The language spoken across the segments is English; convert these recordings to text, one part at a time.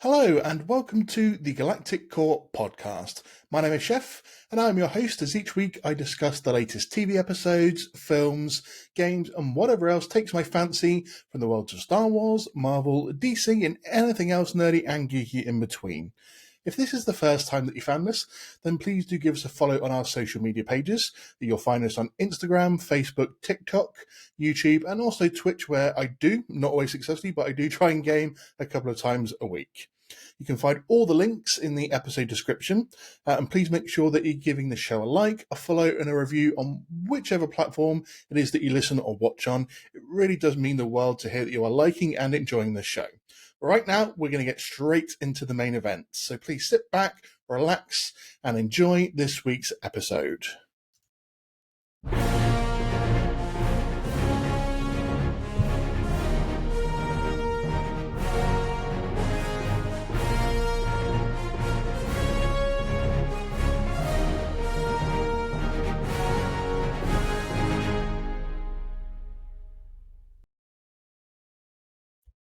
Hello and welcome to the Galactic Core podcast. My name is Chef and I'm your host as each week I discuss the latest TV episodes, films, games and whatever else takes my fancy from the worlds of Star Wars, Marvel, DC and anything else nerdy and geeky in between. If this is the first time that you found this, then please do give us a follow on our social media pages. You'll find us on Instagram, Facebook, TikTok, YouTube, and also Twitch, where I do, not always successfully, but I do try and game a couple of times a week. You can find all the links in the episode description, and please make sure that you're giving the show a like, a follow, and a review on whichever platform it is that you listen or watch on. It really does mean the world to hear that you are liking and enjoying the show. Right now, we're going to get straight into the main event, so please sit back, relax, and enjoy this week's episode.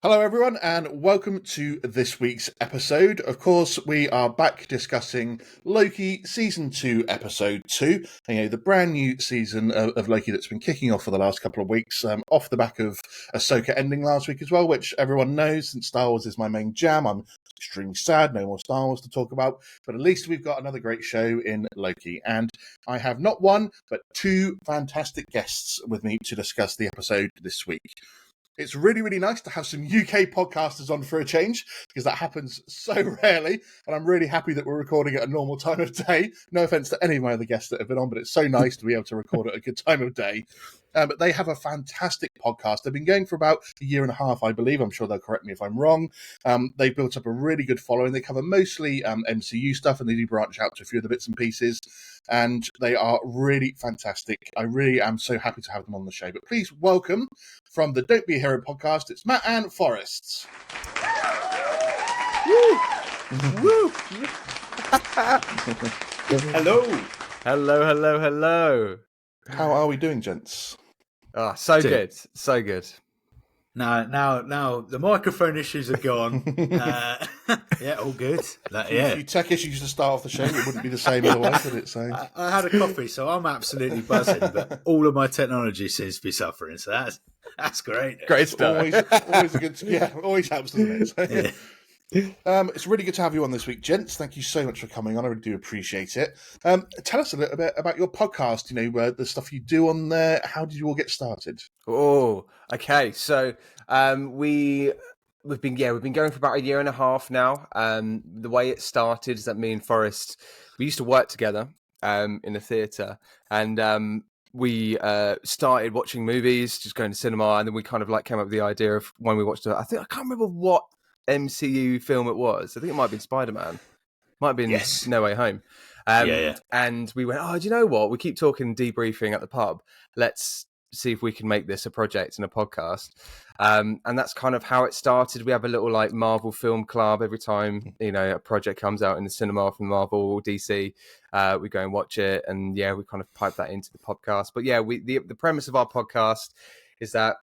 Hello everyone and welcome to this week's episode. Of course, we are back discussing Loki Season 2, Episode 2. The brand new season of Loki that's been kicking off for the last couple of weeks, off the back of Ahsoka ending last week as well, which everyone knows since Star Wars is my main jam. I'm extremely sad, no more Star Wars to talk about, but at least we've got another great show in Loki. And I have not one, but two fantastic guests with me to discuss the episode this week. It's really, really nice to have some UK podcasters on for a change, because that happens so rarely, and I'm really happy that we're recording at a normal time of day. No offence to any of my other guests that have been on, but it's so nice to be able to record at a good time of day. But they have a fantastic podcast. They've been going for about a year and a half, I believe. I'm sure they'll correct me if I'm wrong. They've built up a really good following. They cover mostly MCU stuff, and they do branch out to a few of the bits and pieces. And they are really fantastic. I really am so happy to have them on the show. But please welcome from the Don't Be a Hero podcast, it's Matt and Forrest. Woo! Woo! Hello. Hello. How are we doing, gents? Oh, so good. So good. Now the microphone issues are gone. Yeah, all good. If you tech issues to start off the show, it wouldn't be the same otherwise, would it? So I had a coffee, so I'm absolutely buzzing. But all of my technology seems to be suffering, so that's great. Great stuff. Always a good, always helps, doesn't it? So, Yeah. It's really good to have you on this week, gents. Thank you so much for coming on. I really do appreciate it. Tell us a little bit about your podcast. The stuff you do on there. How did you all get started? Oh, okay. So we've been going for about a year and a half now. The way it started is that me and Forrest, we used to work together in the theatre, and we started watching movies, just going to cinema, and then we kind of like came up with the idea of when we watched it. I can't remember what MCU film it was. I think it might have been Spider-Man. Might have been No Way Home. And we went, do you know what? We keep talking, debriefing at the pub. Let's see if we can make this a project and a podcast. And that's kind of how it started. We have a little like Marvel film club every time, a project comes out in the cinema from Marvel or DC. We go and watch it, and we kind of pipe that into the podcast. But the premise of our podcast is that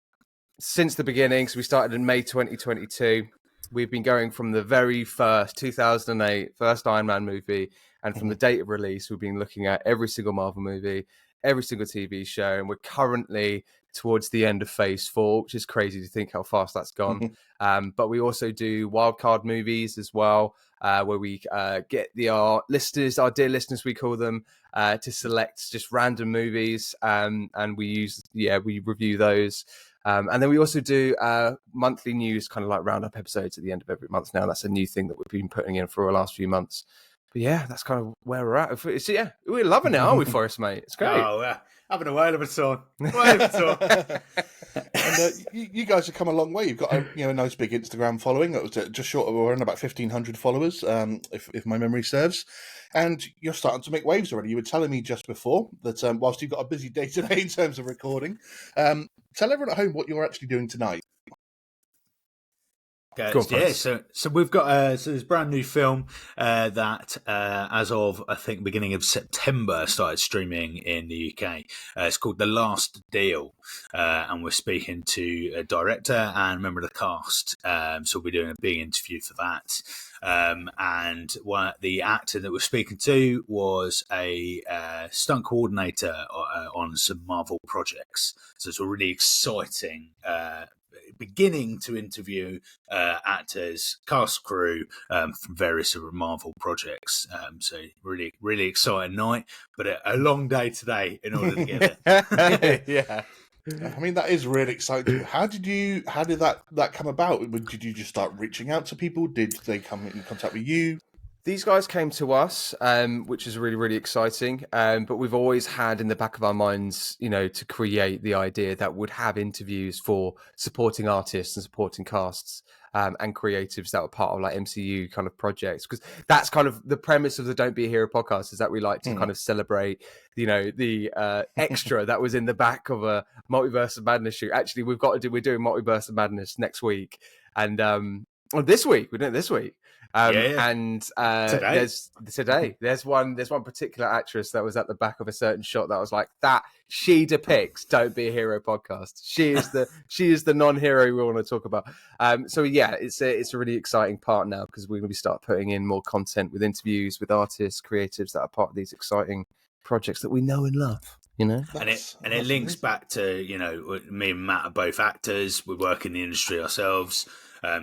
since the beginning, so we started in May 2022. We've been going from the very first 2008 first Iron Man movie, and from the date of release, we've been looking at every single Marvel movie, every single TV show, and we're currently towards the end of Phase 4, which is crazy to think how fast that's gone. But we also do wildcard movies as well, where we get our dear listeners, we call them, to select just random movies, and we review those. And then we also do monthly news, kind of like roundup episodes at the end of every month now. That's a new thing that we've been putting in for the last few months. But that's kind of where we're at. So we're loving it, aren't we, Forrest, mate? It's great. Oh, having a whale of a time. And you guys have come a long way. You've got a nice big Instagram following. That was just short of around about 1,500 followers, if my memory serves. And you're starting to make waves already. You were telling me just before that whilst you've got a busy day today in terms of recording, tell everyone at home what you're actually doing tonight. Go on, Yeah, Forrest. so we've got so this brand new film that as of I think beginning of September started streaming in the UK. It's called The Last Deal, and we're speaking to a director and a member of the cast. So we'll be doing a big interview for that. And the actor that we're speaking to was a stunt coordinator on some Marvel projects. So it's a really exciting beginning to interview actors, cast, crew from various sort of Marvel projects. So really, really exciting night, but a long day today in order to get it. Yeah. I mean, that is really exciting. How did that come about? Did you just start reaching out to people? Did they come in contact with you? These guys came to us, which is really, really exciting. But we've always had in the back of our minds, to create the idea that would have interviews for supporting artists and supporting casts and creatives that were part of like MCU kind of projects. Because that's kind of the premise of the Don't Be a Hero podcast, is that we like to kind of celebrate, the extra that was in the back of a Multiverse of Madness shoot. Actually, we're doing Multiverse of Madness next week. And this week, we're doing it this week. And there's one particular actress that was at the back of a certain shot that was like, that she depicts Don't Be a Hero podcast. She is the non-hero we want to talk about. So yeah, it's a really exciting part now, because we're going to be start putting in more content with interviews with artists, creatives that are part of these exciting projects that we know and love. And it links back to me and Matt are both actors. We work in the industry ourselves.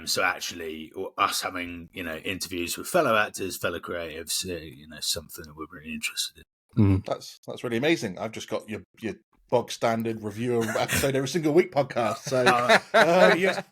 So actually, us having interviews with fellow actors, fellow creatives, something that we're really interested in. That's really amazing. I've just got your bog standard review of episode every single week podcast. So,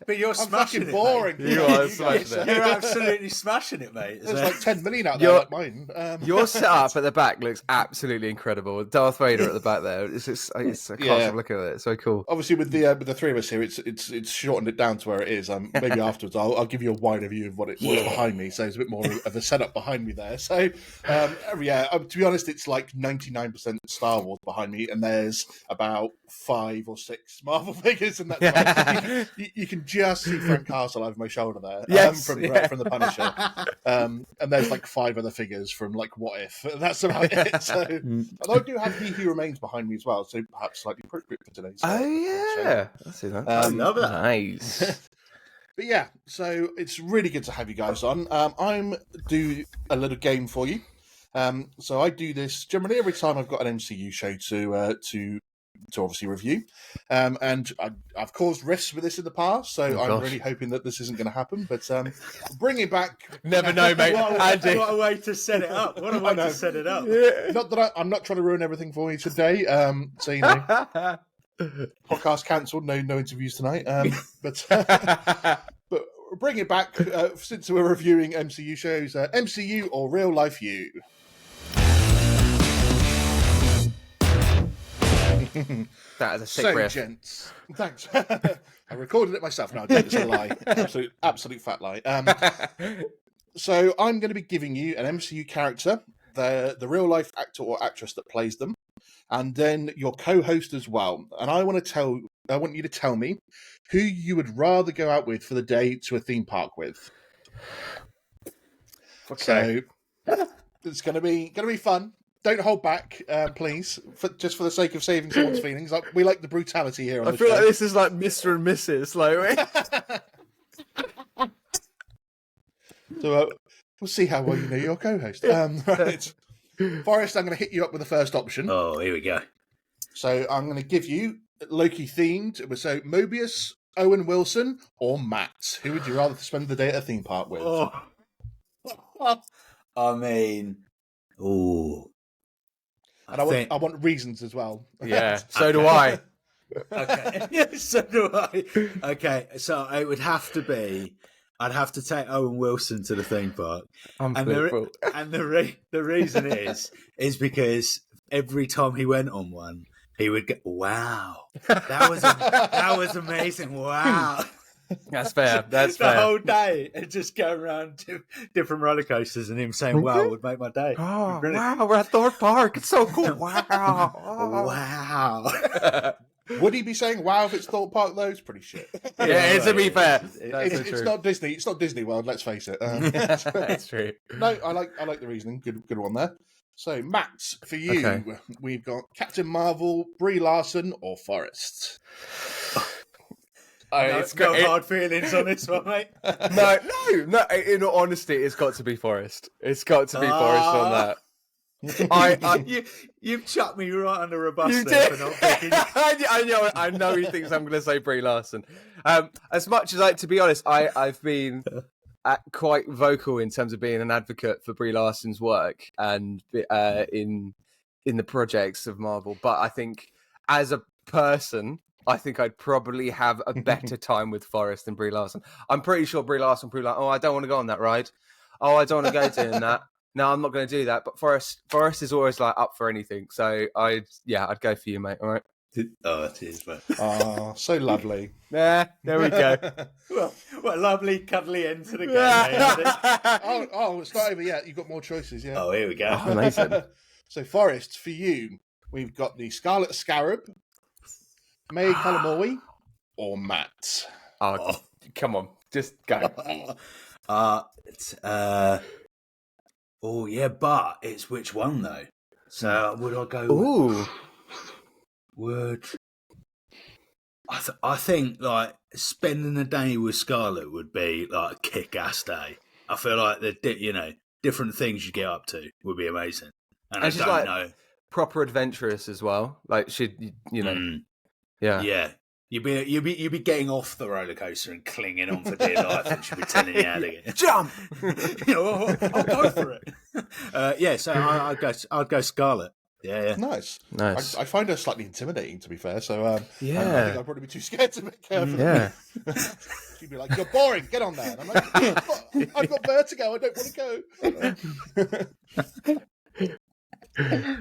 but you're smashing fucking boring. It, you are smashing it. You're absolutely smashing it, mate. There's like 10 million out there like mine. Your setup at the back looks absolutely incredible. Darth Vader at the back there. I can't stop looking at it. It's so cool. Obviously, with the three of us here, it's shortened it down to where it is. Maybe afterwards, I'll give you a wider view of what's behind me. So it's a bit more of a setup behind me there. So to be honest, it's like 99% Star Wars behind me, and there's about 5 or 6 Marvel figures, and that's you can just see Frank Castle over my shoulder there, from the Punisher, and there's like 5 other figures from like What If. That's about it. So, although I do have He Who Remains behind me as well, so perhaps slightly appropriate for today's. I see that. I love that. Nice. But yeah, so it's really good to have you guys on. I'm do a little game for you. So I do this generally every time I've got an MCU show to obviously review. And I've caused rifts with this in the past, so I'm really hoping that this isn't going to happen. But bring it back. Never know, mate. What a way to set it up. What a way to set it up. Yeah. Not that I'm not trying to ruin everything for you today. So, podcast cancelled. No interviews tonight. But bring it back since we're reviewing MCU shows. MCU or Real Life You? That is a sick riff. Gents, thanks. I recorded it myself. No, I did. It's a lie. Absolute fat lie. So I'm going to be giving you an MCU character, the real life actor or actress that plays them, and then your co-host as well. And I want you to tell me who you would rather go out with for the day to a theme park with. Okay. So it's going to be fun. Don't hold back, please, just for the sake of saving someone's feelings. We like the brutality here on the show. I feel like this is like Mr. and Mrs. So we'll see how well you know your co-host. Right. Forrest, I'm going to hit you up with the first option. Oh, here we go. So I'm going to give you Loki themed. So Mobius, Owen Wilson, or Matt. Who would you rather spend the day at a theme park with? Oh. I mean, And I want reasons as well. Yeah, so do I. Okay, so do I. Okay, so it would have to be. I'd have to take Owen Wilson to the theme park, and the reason is because every time he went on one, he would go, "Wow, that was amazing! Wow." That's fair. That's the fair. whole day and just go around to different roller coasters and him saying "wow" would make my day. Oh, wow, we're at Thorpe Park. It's so cool. Wow. Wow. Would he be saying wow if it's Thorpe Park though? It's pretty shit. Yeah, to be fair, It's not Disney. It's not Disney World. Let's face it. That's true. No, I like the reasoning. Good one there. So, Matt, for you, we've got Captain Marvel, Brie Larson, or Forrest. It's got hard feelings on this one, mate. No. In all honesty, it's got to be Forrest. It's got to be Forrest on that. You've chucked me right under a bus You there did. for not picking. I know he thinks I'm going to say Brie Larson. As much as to be honest, I've been quite vocal in terms of being an advocate for Brie Larson's work and in the projects of Marvel. But I think as a person, I think I'd probably have a better time with Forrest than Brie Larson. I'm pretty sure Brie Larson would be like, oh, I don't want to go on that ride. Oh, I don't want to go doing that. No, I'm not going to do that. But Forrest is always like up for anything. So I'd go for you, mate. All right. Oh, cheers, mate. Oh, so lovely. Yeah, there we go. Well, what a lovely, cuddly end to the game. It's not over yet. You've got more choices, yeah. Oh, here we go. Oh, amazing. So, Forrest, for you, we've got the Scarlet Scarab, May Kalamoi, or Matt. Oh, come on. Just go. But it's which one, though? So, would I go... Ooh. I think like spending a day with Scarlet would be like a kick-ass day. I feel like different things you get up to would be amazing. And I she's don't like know, proper adventurous as well. Like she'd, yeah. You'd be getting off the roller coaster and clinging on for dear life, and she'd be telling you how to get jump. I'll go for it. So I'd go Scarlet. Yeah. Nice. Nice. I find her slightly intimidating, to be fair. So I think I'd probably be too scared to make her. Yeah. She'd be like, "You're boring. Get on there." And I'm like, "I've got vertigo. I don't want to go."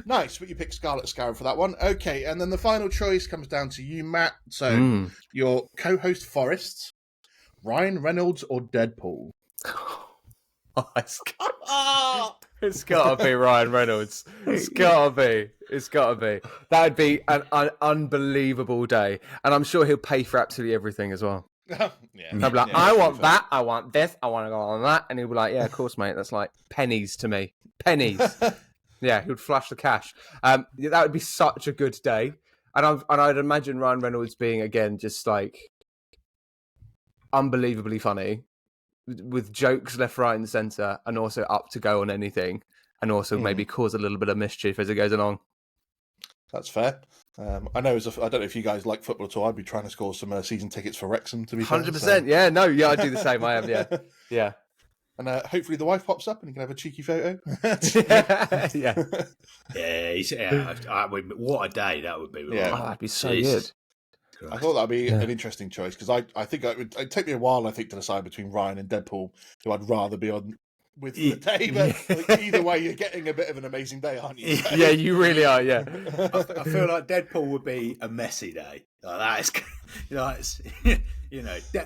Nice, but you picked Scarlet Scarab for that one. Okay, and then the final choice comes down to you, Matt. So your co-host Forrest, Ryan Reynolds, or Deadpool. It's gotta be Ryan Reynolds. It's gotta be. That would be an unbelievable day, and I'm sure he'll pay for absolutely everything as well. Yeah, I'll be like, I want that, I want this, I want to go on that, and he'll be like, yeah, of course, mate. That's like pennies to me. Pennies. Yeah, he would flash the cash. That would be such a good day, and I'd imagine Ryan Reynolds being again just like unbelievably funny, with jokes left, right, and centre, and also up to go on anything, and also maybe cause a little bit of mischief as it goes along. That's fair. I know. I don't know if you guys like football at all. I'd be trying to score some season tickets for Wrexham. To be 100%. fair, Yeah, no, yeah, I do the same. I am. Yeah. And hopefully the wife pops up and you can have a cheeky photo. Yeah. What a day that would be. Yeah. Oh, that'd be so good. I thought that'd be an interesting choice because I think it'd take me a while, I think, to decide between Ryan and Deadpool, who I'd rather be on with for the day. But like, either way, you're getting a bit of an amazing day, aren't you? Yeah, you really are. Yeah. I feel like Deadpool would be a messy day. Like that is,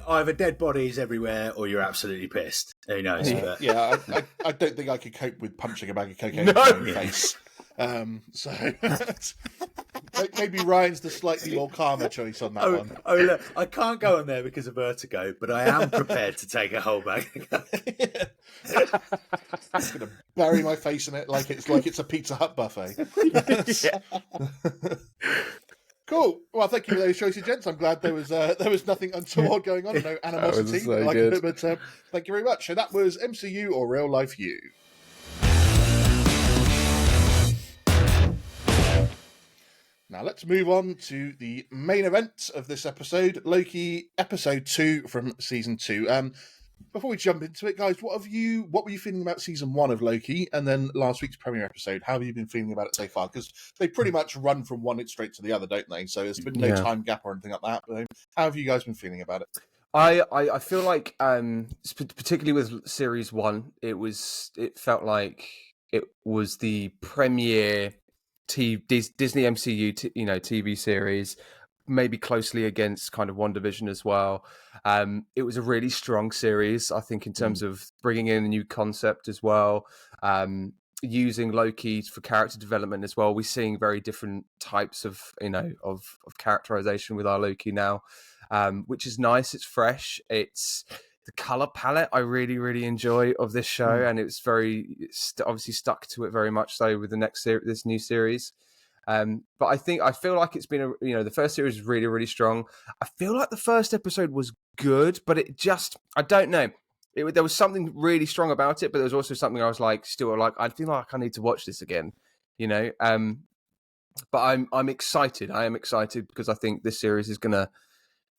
either dead bodies everywhere or you're absolutely pissed. Who knows? Yeah, I don't think I could cope with punching a bag of cocaine in my face. So maybe Ryan's the slightly more calmer choice on that one. Oh, look, I can't go on there because of vertigo, but I am prepared to take a whole bag. I'm gonna bury my face in it like it's a Pizza Hut buffet. Cool. Well, thank you for those choices, gents. I'm glad there was nothing untoward going on, no animosity. So good. But thank you very much. So that was MCU or Real Life You. Now let's move on to the main event of this episode, Loki episode 2 from season 2. Before we jump into it, guys, what were you feeling about season 1 of Loki and then last week's premiere episode? How have you been feeling about it so far? Because they pretty much run from one straight to the other, don't they? So there's been no time gap or anything like that. But how have you guys been feeling about it? I feel like particularly with series 1, it felt like it was the premiere Disney MCU TV series, maybe closely against kind of WandaVision as well. It was a really strong series, I think, in terms of bringing in a new concept as well. using Loki for character development as well. We're seeing very different types of of characterization with our Loki now, which is nice. It's fresh. It's the color palette I really really enjoy of this show, and it's obviously stuck to it very much so with the this new series. But I feel like it's been the first series was really really strong. I feel like the first episode was good, but I don't know. There was something really strong about it, but there was also something I was like, still like, I feel like I need to watch this again, But I'm excited. I am excited because I think this series is going to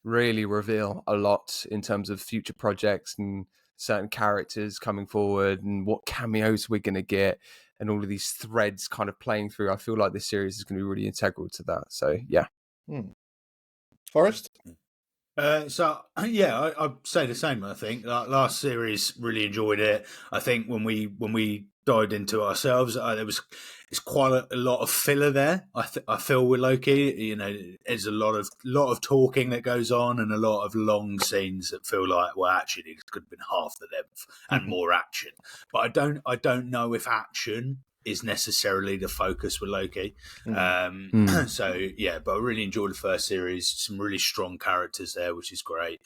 really reveal a lot in terms of future projects and certain characters coming forward and what cameos we're going to get and all of these threads kind of playing through. I feel like this series is going to be really integral to that. So, yeah. Forrest? I'd say the same. I think last series really enjoyed it. I think when we dived into ourselves, it's quite a lot of filler there. I feel with Loki, there's a lot of talking that goes on and a lot of long scenes that feel like, well, actually, it could have been half the length and more action. But I don't know if action is necessarily the focus with Loki. So yeah, but I really enjoyed the first series. Some really strong characters there, which is great.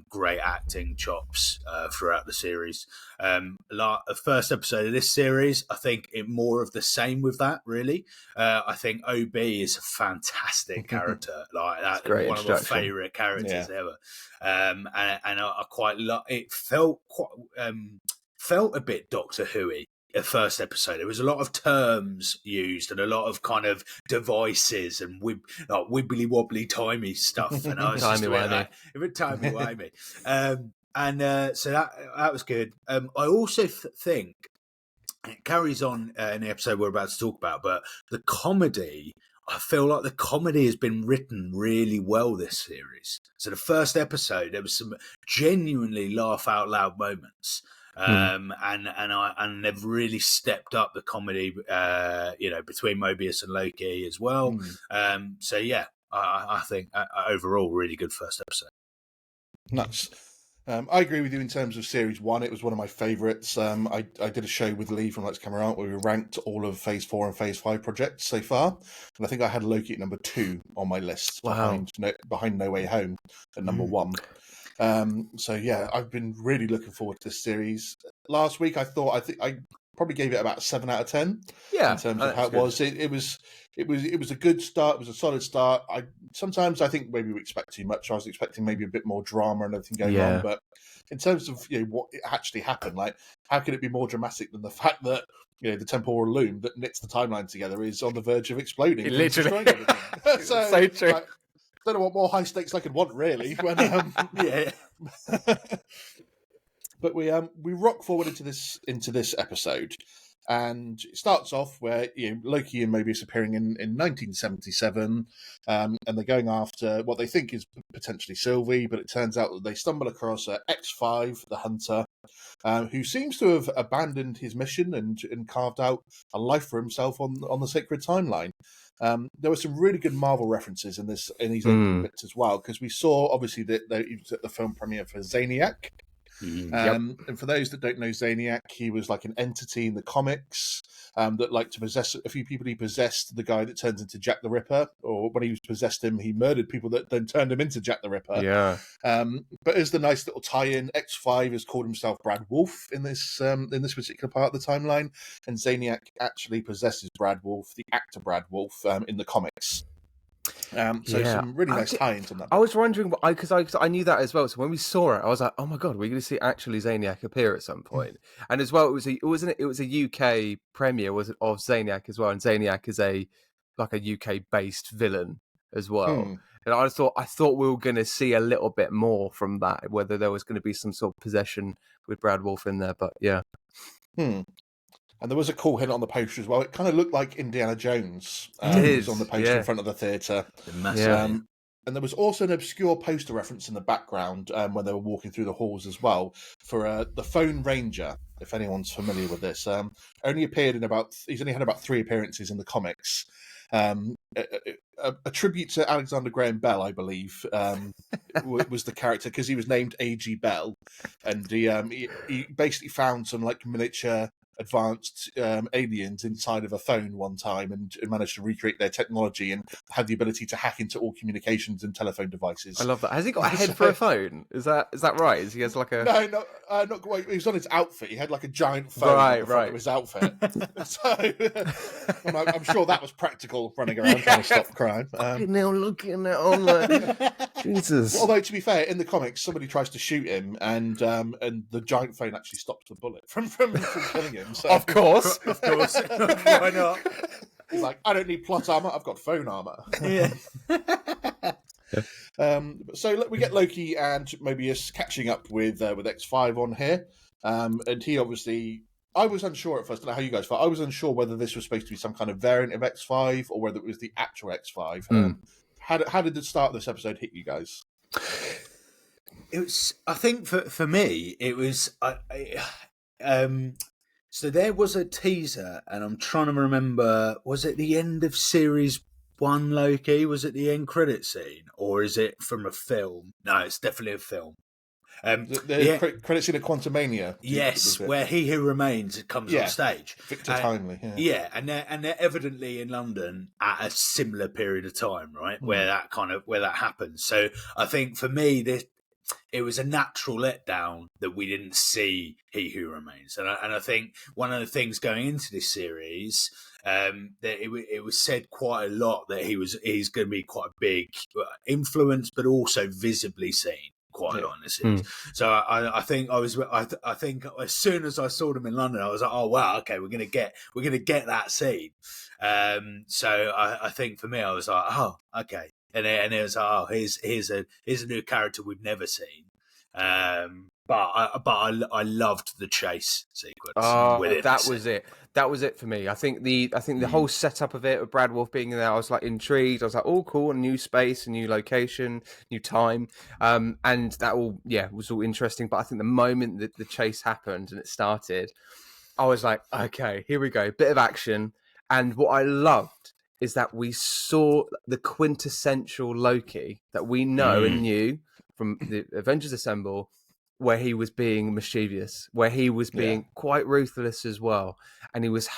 Great acting chops throughout the series. The first episode of this series, I think it more of the same with that, really. I think OB is a fantastic character. Like that, one of my favourite characters ever. And I quite it felt a bit Doctor Who-y. The first episode, there was a lot of terms used and a lot of kind of devices and wibbly wobbly timey stuff, and I was just a bit timey-wimey. So that was good. I also think it carries on in the episode we're about to talk about, but the comedy. I feel like the comedy has been written really well this series. So the first episode, there was some genuinely laugh out loud moments. And they've really stepped up the comedy, between Mobius and Loki as well. So yeah, I think overall really good first episode. Nuts. I agree with you in terms of Series 1. It was one of my favourites. I did a show with Lee from Let's Camera Out where we ranked all of Phase 4 and Phase 5 projects so far. And I think I had Loki at number 2 on my list, behind No Way Home at number 1. So yeah, I've been really looking forward to this series. Last week, I think I probably gave it about a 7 out of 10. Yeah, in terms of how it was. It was a good start. It was a solid start. Sometimes I think maybe we expect too much. I was expecting maybe a bit more drama and everything going on, but in terms of what actually happened, like how could it be more dramatic than the fact that the temporal loom that knits the timeline together is on the verge of exploding, literally. So true. I don't know what more high stakes I could want, really. When, But we rock forward into this episode, and it starts off where Loki and Mobius appearing in 1977, and they're going after what they think is potentially Sylvie, but it turns out that they stumble across X5, the Hunter, who seems to have abandoned his mission and carved out a life for himself on the sacred timeline. There were some really good Marvel references in these opening bits as well, because we saw obviously that he was at the film premiere for Zaniac. And for those that don't know Zaniac, he was like an entity in the comics that liked to possess a few people. He possessed the guy that turns into Jack the Ripper, or when he possessed him, he murdered people that then turned him into Jack the Ripper. Yeah. But as the nice little tie-in, X5 has called himself Brad Wolf in this particular part of the timeline, and Zaniac actually possesses Brad Wolf, the actor Brad Wolf, in the comics. Some really nice tie-ins on that. I was wondering because I knew that as well. So when we saw it, I was like, "Oh my god, we're going to see actually Zaniac appear at some point." And as well, it was a UK premiere of Zaniac as well, and Zaniac is a UK based villain as well. And I thought we were going to see a little bit more from that, whether there was going to be some sort of possession with Brad Wolf in there. But yeah. And there was a cool hint on the poster as well. It kind of looked like Indiana Jones. It was on the poster in front of the theatre. And there was also an obscure poster reference in the background when they were walking through the halls as well for the Phone Ranger, if anyone's familiar with this. He's only had about 3 appearances in the comics. A tribute to Alexander Graham Bell, I believe, was the character, because he was named A.G. Bell. And he basically found some like miniature advanced aliens inside of a phone one time and managed to recreate their technology and had the ability to hack into all communications and telephone devices. I love that. Has he got a head for a phone? Is that right? Is he has like a No, not quite. He was on his outfit. He had like a giant phone on the front of his outfit. So I'm sure that was practical, running around trying to stop crime. now looking at all like Jesus. Although to be fair, in the comics, somebody tries to shoot him, and the giant phone actually stops the bullet from killing him. So. Of course. Why not? He's like, I don't need plot armor. I've got phone armor. Yeah. So we get Loki and Mobius catching up with X5 on here, and he obviously. I was unsure at first. I don't know how you guys felt. I was unsure whether this was supposed to be some kind of variant of X5 or whether it was the actual X5. How did the start of this episode hit you guys? It was. I think for me, it was. So there was a teaser, and I'm trying to remember. Was it the end of series 1 Loki? Was it the end credit scene, or is it from a film? No, it's definitely a film. The credit scene of Quantumania. Yes, where He Who Remains comes on stage. Victor Timely. Yeah, and they're evidently in London at a similar period of time, right? Where that happens. So I think for me, it was a natural letdown that we didn't see He Who Remains, and I think one of the things going into this series, that it was said quite a lot that he's going to be quite a big influence, but also visibly seen quite a lot in this series. So I think I think as soon as I saw them in London, I was like, oh wow, okay, we're gonna get that scene. So I think for me, I was like, oh okay. And it was like, oh, here's a new character we've never seen. But I loved the chase sequence. That was it. That was it for me. I think the whole setup of it, with Brad Wolf being there, I was like intrigued. I was like, oh, cool, a new space, a new location, new time, and that all was all interesting. But I think the moment that the chase happened and it started, I was like, okay, here we go, bit of action. And what I loved is that we saw the quintessential Loki that we know and knew from the Avengers Assemble, where he was being mischievous, where he was being quite ruthless as well. And he was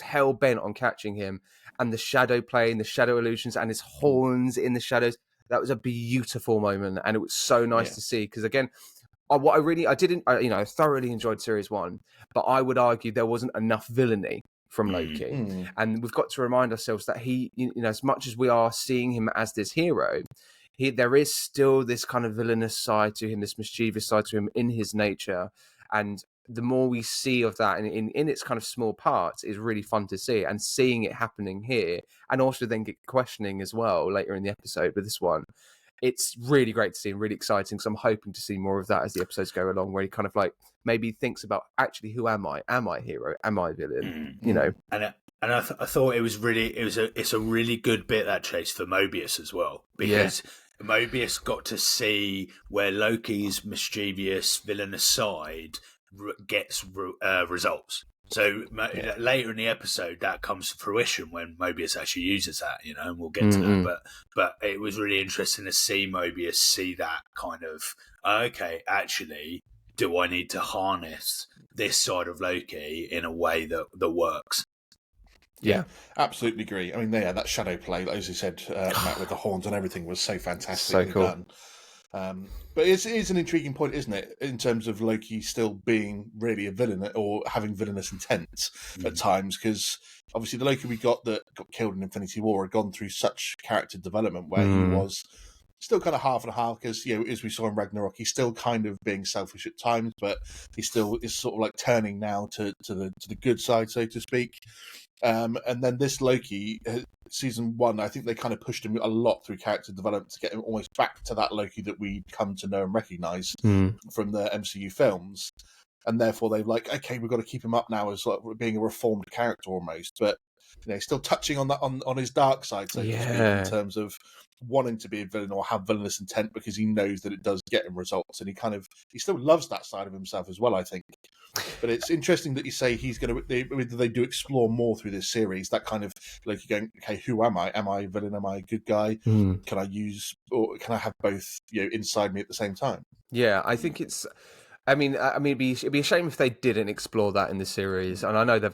hell bent on catching him, and the shadow play and the shadow illusions and his horns in the shadows. That was a beautiful moment. And it was so nice to see. Because again, I thoroughly enjoyed series 1, but I would argue there wasn't enough villainy from Loki. And we've got to remind ourselves that he, as much as we are seeing him as this hero, there is still this kind of villainous side to him, this mischievous side to him in his nature. And the more we see of that in its kind of small parts is really fun to see, and seeing it happening here, and also then get questioning as well later in the episode with this one. It's really great to see and really exciting. So I'm hoping to see more of that as the episodes go along, where he kind of like maybe thinks about, actually, who am I? Am I a hero? Am I a villain? And I thought it's a really good bit, that chase for Mobius as well, because Mobius got to see where Loki's mischievous villainous side gets results. So later in the episode, that comes to fruition when Mobius actually uses that, and we'll get to that. But it was really interesting to see Mobius see that kind of, okay, actually, do I need to harness this side of Loki in a way that works? Yeah, absolutely agree. I mean, that shadow play, as you said, Matt, with the horns and everything, was so fantastic. So cool. Done. But it is an intriguing point, isn't it, in terms of Loki still being really a villain or having villainous intent at times, because obviously the Loki we got that got killed in Infinity War had gone through such character development where he was still kind of half and half, because as we saw in Ragnarok, he's still kind of being selfish at times, but he still is sort of like turning now to the good side, so to speak. And then this Loki, season 1, I think they kind of pushed him a lot through character development to get him almost back to that Loki that we'd come to know and recognise from the MCU films. And therefore they've like, okay, we've got to keep him up now as like being a reformed character almost, but still touching on that on his dark side, so to speak, in terms of wanting to be a villain or have villainous intent, because he knows that it does get him results, and he still loves that side of himself as well, I think. But it's interesting that you say they do explore more through this series, that kind of like you're going, okay, who am I? Am I a villain? Am I a good guy? Can I use, or can I have both inside me at the same time? Yeah, I think it's it'd be a shame if they didn't explore that in the series. And I know they've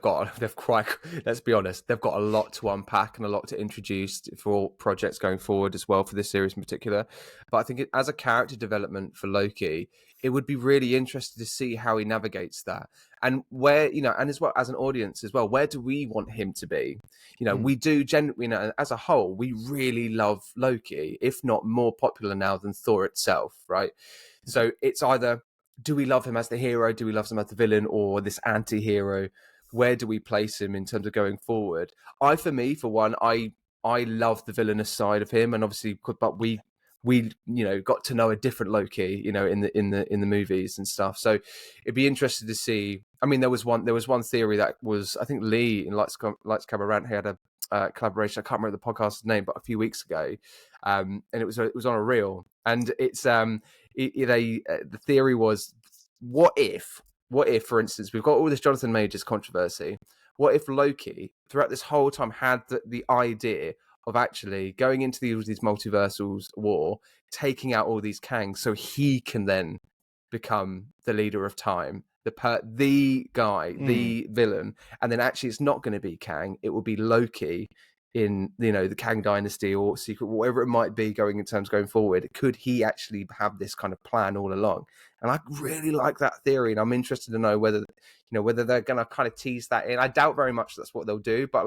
quite. Let's be honest, they've got a lot to unpack and a lot to introduce for all projects going forward as well for this series in particular. But I think as a character development for Loki, it would be really interesting to see how he navigates that and where and as well as an audience as well. Where do we want him to be? We do generally, as a whole, we really love Loki, if not more popular now than Thor itself, right? So it's either, do we love him as the hero? Do we love him as the villain or this anti-hero? Where do we place him in terms of going forward? For one, I love the villainous side of him, and obviously, but we got to know a different Loki, in the movies and stuff. So it'd be interesting to see. I mean, there was one theory that was, I think Lee in Lights Camera Rant had a collaboration. I can't remember the podcast's name, but a few weeks ago, and it was on a reel, and it's the theory was, what if, for instance, we've got all this Jonathan Majors controversy. What if Loki, throughout this whole time, had the idea of actually going into these multiversals war, taking out all these Kangs, so he can then become the leader of time, the guy, the villain, and then actually it's not going to be Kang, it will be Loki in the Kang Dynasty or Secret, whatever it might be going forward. Could he actually have this kind of plan all along? And I really like that theory, and I'm interested to know whether they're going to kind of tease that in. I doubt very much that's what they'll do, but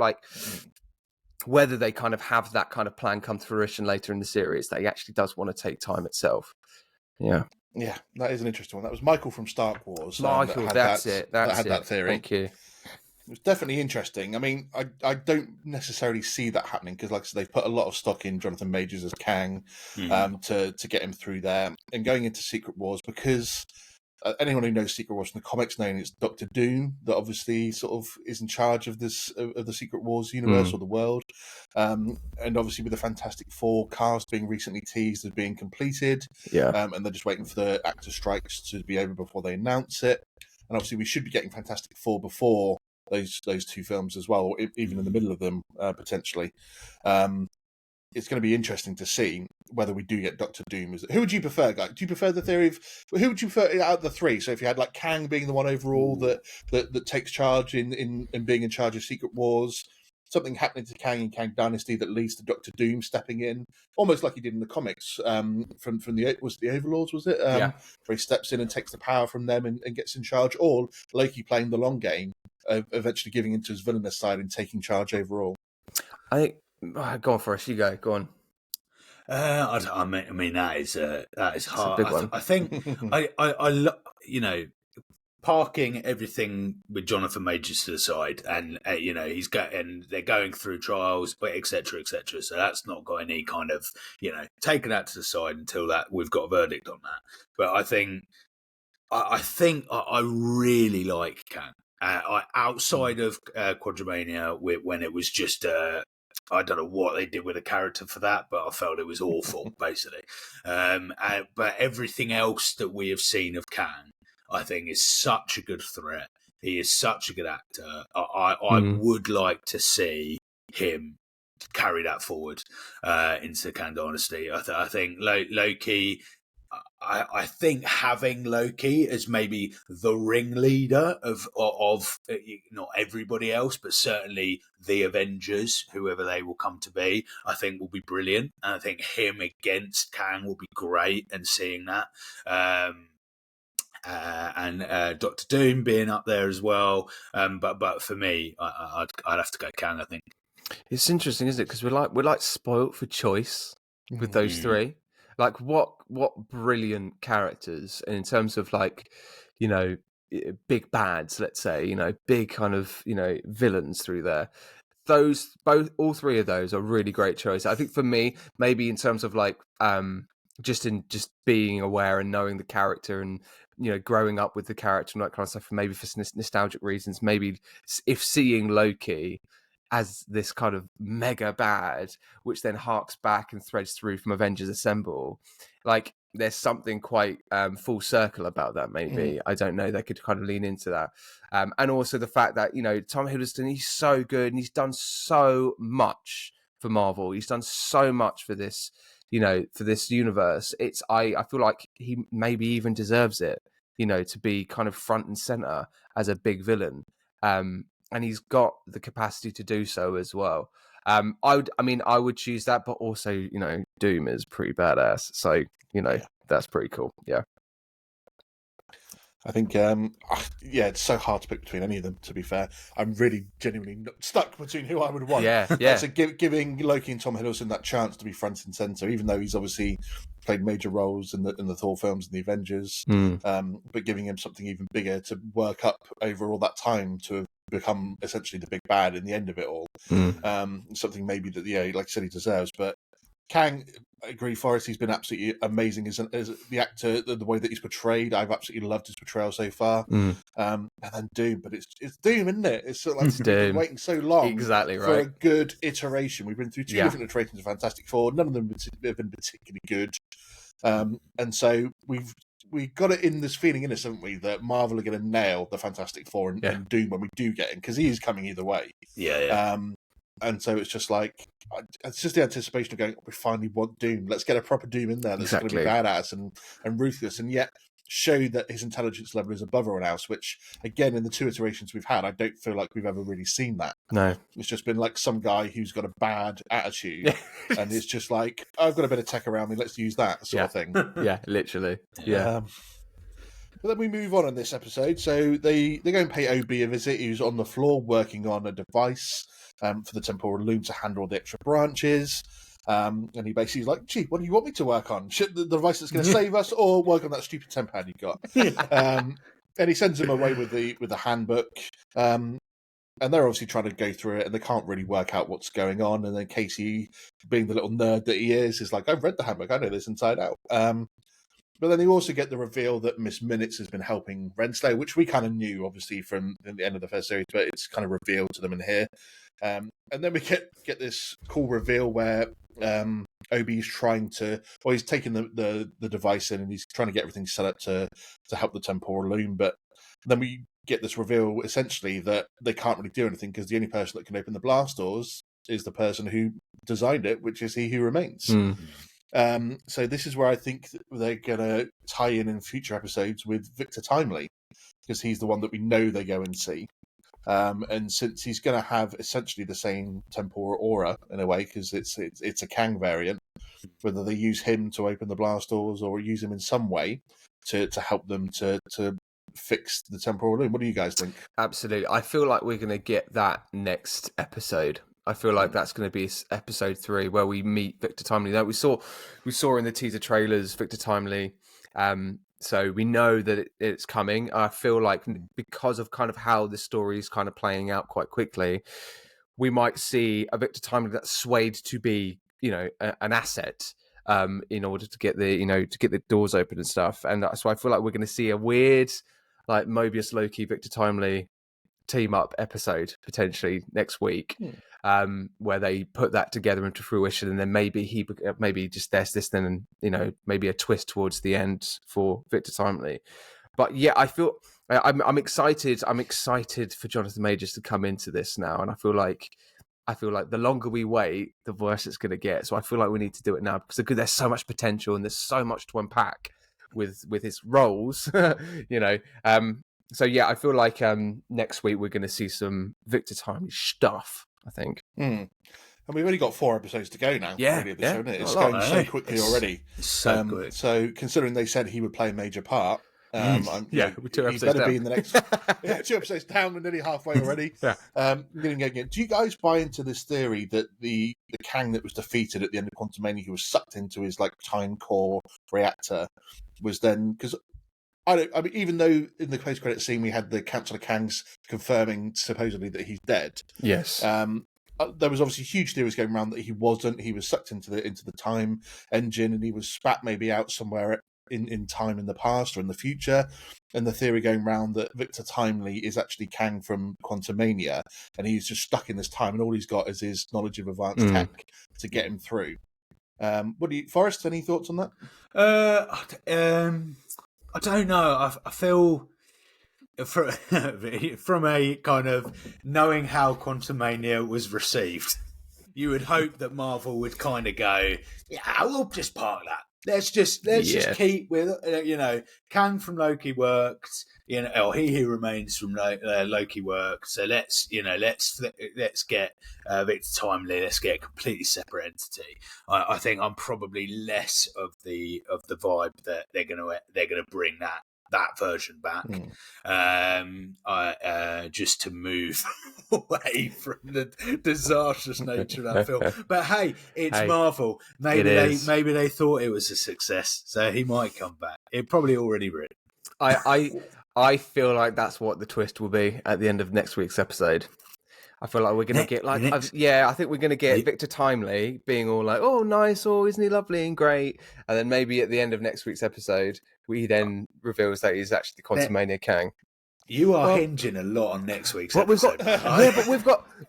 whether they kind of have that kind of plan come to fruition later in the series, that he actually does want to take time itself. Yeah, that is an interesting one. That was Michael from Stark Wars. Michael, that's it. That theory. Thank you. It was definitely interesting. I mean, I don't necessarily see that happening because, like I said, they've put a lot of stock in Jonathan Majors as Kang to get him through there. And going into Secret Wars, because anyone who knows Secret Wars from the comics knows it's Doctor Doom that obviously sort of is in charge of the Secret Wars universe or the world. And obviously with the Fantastic Four cast being recently teased as being completed. Yeah. And they're just waiting for the actor strikes to be over before they announce it. And obviously we should be getting Fantastic Four before those two films as well, or even in the middle of them, potentially. It's going to be interesting to see whether we do get Doctor Doom. Who would you prefer, guys? Do you prefer the theory of who would you prefer out of the three? So if you had like Kang being the one overall that takes charge in being in charge of Secret Wars, something happening to Kang in Kang Dynasty that leads to Doctor Doom stepping in, almost like he did in the comics, from the Overlords, was it? Yeah. Where he steps in and takes the power from them and gets in charge, or Loki playing the long game, eventually giving into his villainous side and taking charge overall. I think. Go on, Forrest. You go. Go on. I mean that is hard. A big one. I think parking everything with Jonathan Majors to the side, and they're going through trials, etc., etc. So that's not got any kind of taking that to the side until that we've got a verdict on that. But I think I really like Kang. Outside of Quadramania, when it was just I don't know what they did with the character for that, but I felt it was awful, basically. But everything else that we have seen of Kang, I think, is such a good threat. He is such a good actor. I would like to see him carry that forward into Kang Dynasty. I think Loki. I think having Loki as maybe the ringleader of not everybody else, but certainly the Avengers, whoever they will come to be, I think will be brilliant. And I think him against Kang will be great, and seeing that. And Doctor Doom being up there as well. But for me, I'd have to go Kang, I think. It's interesting, isn't it? Because we're like spoilt for choice with those three. Like what brilliant characters, and in terms of big bads, let's say, big kind of villains through there. All three of those are really great choices. I think for me, maybe in terms of just being aware and knowing the character and growing up with the character and that kind of stuff, maybe for nostalgic reasons, maybe if seeing Loki as this kind of mega bad, which then harks back and threads through from Avengers Assemble, there's something quite full circle about that. Maybe I don't know. They could kind of lean into that, and also the fact that Tom Hiddleston, he's so good and he's done so much for Marvel. He's done so much for this, for this universe. I feel like he maybe even deserves it to be kind of front and center as a big villain. And he's got the capacity to do so as well. I would choose that, but also, Doom is pretty badass. So, that's pretty cool. Yeah. I think, it's so hard to pick between any of them, to be fair. I'm really genuinely stuck between who I would want. Yeah. So giving Loki and Tom Hiddleston that chance to be front and centre, even though he's obviously played major roles in the Thor films and the Avengers, but giving him something even bigger to work up over all that time to become essentially the big bad in the end of it all. Something maybe that, like I said, he deserves. But Kang, I agree, Forrest, he's been absolutely amazing as the actor, the way that he's portrayed. I've absolutely loved his portrayal so far. And then Doom, but it's Doom, isn't it? It's sort of like we've been waiting so long exactly for a good iteration. We've been through two different iterations of Fantastic Four. None of them have been particularly good. And so we've got it in this feeling in us, haven't we, that Marvel are going to nail the Fantastic Four and Doom when we do get him, because he is coming either way. And so it's just like, it's just the anticipation of going, we finally want Doom. Let's get a proper Doom in there that's going to be badass and ruthless, and yet show that his intelligence level is above everyone else, which, again, in the two iterations we've had, I don't feel like we've ever really seen that. No. It's just been like some guy who's got a bad attitude, and it's just like, I've got a bit of tech around me, let's use that sort of thing. Yeah, literally. Yeah. But then we move on in this episode. So they go and pay OB a visit. He was on the floor working on a device for the temporal loom to handle all the extra branches. And he basically is like, gee, what do you want me to work on? The device that's going to save us, or work on that stupid tempad you've got? And he sends him away with the handbook. And they're obviously trying to go through it, and they can't really work out what's going on. And then Casey, being the little nerd that he is like, I've read the handbook, I know this inside out. But then you also get the reveal that Miss Minutes has been helping Renslayer, which we kind of knew, obviously, from the end of the first series, but it's kind of revealed to them in here. And then we get this cool reveal where Obi's trying to, well, he's taking the device in and he's trying to get everything set up to help the temporal loom. But then we get this reveal, essentially, that they can't really do anything because the only person that can open the blast doors is the person who designed it, which is He Who Remains. So this is where I think they're going to tie in future episodes with Victor Timely, because he's the one that we know they go and see. And since he's going to have essentially the same temporal aura in a way, because it's a Kang variant, whether they use him to open the blast doors or use him in some way to help them to fix the temporal loom. What do you guys think? Absolutely. I feel like we're going to get that next episode. I feel like that's going to be episode 3 where we meet Victor Timely. Now, we saw in the teaser trailers Victor Timely. So we know that it's coming. I feel like because of kind of how the story is kind of playing out quite quickly, we might see a Victor Timely that's swayed to be, an asset in order to get the doors open and stuff. And so I feel like we're going to see a weird, like, Mobius, Loki, Victor Timely team up episode potentially next week. Where they put that together into fruition, and then maybe just there's this then, maybe a twist towards the end for Victor Timely. But yeah, I feel I'm excited. I'm excited for Jonathan Majors to come into this now, and I feel like the longer we wait, the worse it's going to get. So I feel like we need to do it now because there's so much potential and there's so much to unpack with his roles, So yeah, I feel like next week we're going to see some Victor Timely stuff, I think. And we've only got 4 episodes to go now. Yeah, really, It's going so quickly already. So good. So considering they said he would play a major part, with 2 episodes he better down. be in the next 2 episodes down. We're nearly halfway already. Do you guys buy into this theory that the Kang that was defeated at the end of Quantumania, who was sucked into his time core reactor, was then, because even though in the post-credit scene we had the Council of Kangs confirming supposedly that he's dead. Yes. There was obviously huge theories going around that he wasn't. He was sucked into the time engine, and he was spat maybe out somewhere in time in the past or in the future. And the theory going around that Victor Timely is actually Kang from Quantumania, and he's just stuck in this time, and all he's got is his knowledge of advanced tech to get him through. What do you, Forrest? Any thoughts on that? I don't know. I feel from a kind of knowing how Quantumania was received, you would hope that Marvel would kind of go, yeah, we'll just park that. let's just keep with Kang from Loki worked. He Who Remains from Loki worked. So let's get Victor Timely. Let's get a completely separate entity. I think I'm probably less of the vibe that they're gonna bring that version back, just to move away from the disastrous nature of that film. But hey, it's Marvel. Maybe they thought it was a success, so he might come back. It probably already written. I feel like that's what the twist will be at the end of next week's episode. I feel like we're going to get I think we're going to get Victor Timely being all like, oh, nice, oh, isn't he lovely and great? And then maybe at the end of next week's episode, he then reveals that he's actually Quantumania Kang. You are hinging a lot on next week's episode. But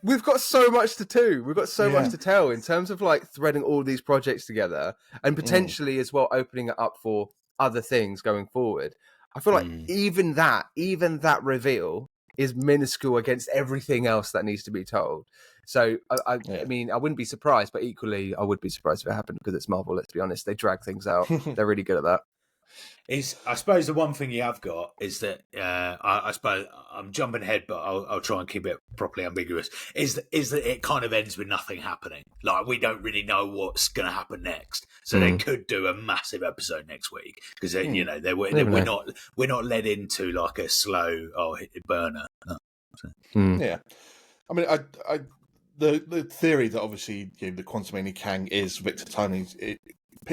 we've got so much to do. We've got so much to tell in terms of like threading all these projects together and potentially as well opening it up for other things going forward. I feel like even that reveal is minuscule against everything else that needs to be told. So, I mean, I wouldn't be surprised, but equally, I would be surprised if it happened because it's Marvel, let's be honest. They drag things out. They're really good at that. I suppose the one thing you have got is that I suppose I'm jumping ahead, but I'll try and keep it properly ambiguous. Is that it kind of ends with nothing happening? Like we don't really know what's going to happen next, so they could do a massive episode next week because we're not led into like a slow burner. Yeah, I mean, the theory that obviously the Quantumania Kang is Victor Timely.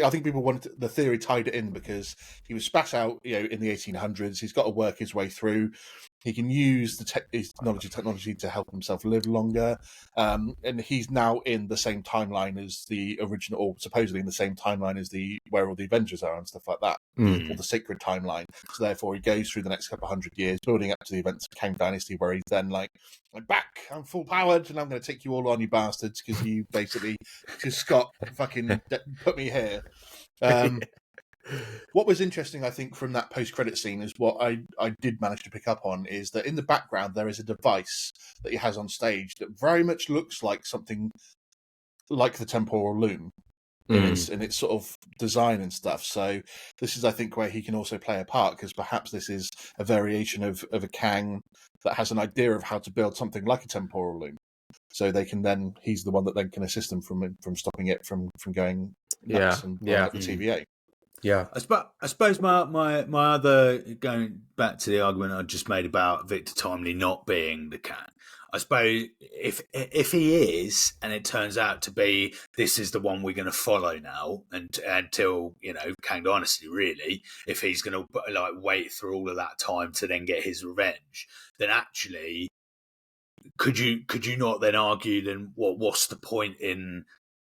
I think people wanted the theory tied it in because he was spat out, in the 1800s. He's got to work his way through. He can use his technology to help himself live longer, and he's now in the same timeline as the original, or supposedly in the same timeline as where all the Avengers are and stuff like that, or the sacred timeline. So therefore, he goes through the next couple of 100 years, building up to the events of Kang Dynasty, where he's then like, I'm back, I'm full powered, and I'm going to take you all on, you bastards, because you basically just got fucking put me here. What was interesting, I think, from that post-credit scene is what I did manage to pick up on is that in the background there is a device that he has on stage that very much looks like something like the temporal loom in its sort of design and stuff. So this is, I think, where he can also play a part because perhaps this is a variation of a Kang that has an idea of how to build something like a temporal loom. So he's the one that then can assist them from stopping it from going nuts and blowing up the TVA. Yeah, I suppose my other, going back to the argument I just made about Victor Timely not being the Kang, I suppose if he is, and it turns out to be this is the one we're going to follow now until Kang Dynasty, really, if he's going to like wait through all of that time to then get his revenge, then actually could you not then argue then what's the point in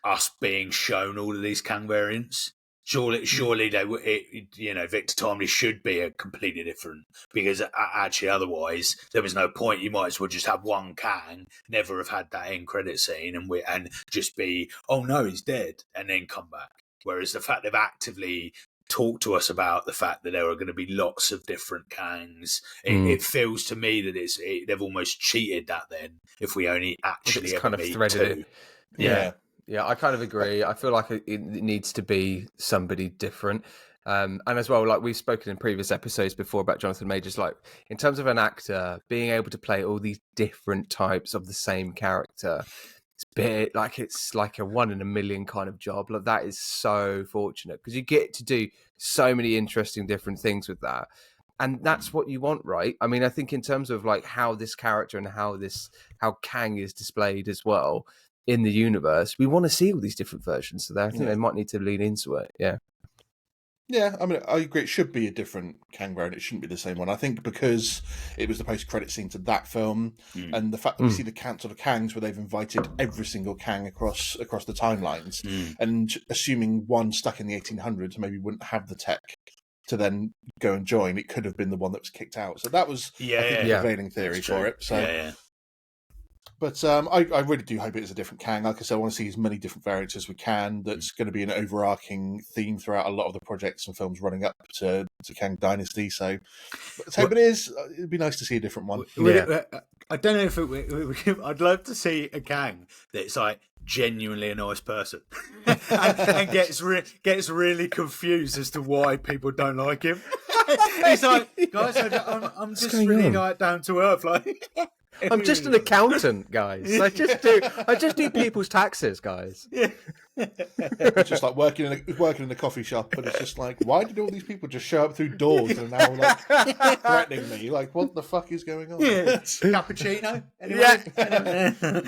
us being shown all of these Kang variants? Surely Victor Timely should be a completely different, because actually otherwise there was no point. You might as well just have one Kang, never have had that end credit scene, and just be, oh no, he's dead, and then come back. Whereas the fact they've actively talked to us about the fact that there are going to be lots of different Kangs, it feels to me that they've almost cheated that. Then if we only actually kind of threaded two. it, Yeah, I kind of agree. I feel like it needs to be somebody different. And as well, like we've spoken in previous episodes before about Jonathan Majors, like in terms of an actor being able to play all these different types of the same character, it's like a 1 in a million kind of job. Like that is so fortunate because you get to do so many interesting different things with that. And that's what you want, right? I mean, I think in terms of like how this character and how Kang is displayed as well in the universe, we want to see all these different versions. So I think they might need to lean into it. Yeah. Yeah, I mean, I agree. It should be a different Kang variant. It shouldn't be the same one. I think because it was the post-credit scene to that film, and the fact that we see the Council of Kangs, where they've invited every single Kang across the timelines, and assuming one stuck in the 1800s maybe wouldn't have the tech to then go and join, it could have been the one that was kicked out. So that was the prevailing theory for it. So. But I really do hope it is a different Kang. Like I said, I want to see as many different variants as we can. That's going to be an overarching theme throughout a lot of the projects and films running up to Kang Dynasty. So let's hope it is. It'd be nice to see a different one. I don't know if I'd love to see a Kang that's like genuinely a nice person, and gets really confused as to why people don't like him. He's like, guys, I'm just really like down to earth, like. I'm just an accountant, guys. I just do people's taxes, guys. Yeah. It's just like working in a coffee shop, and it's just like, why did all these people just show up through doors and now like threatening me? Like, what the fuck is going on? Yeah. Cappuccino? Anyway? Yeah.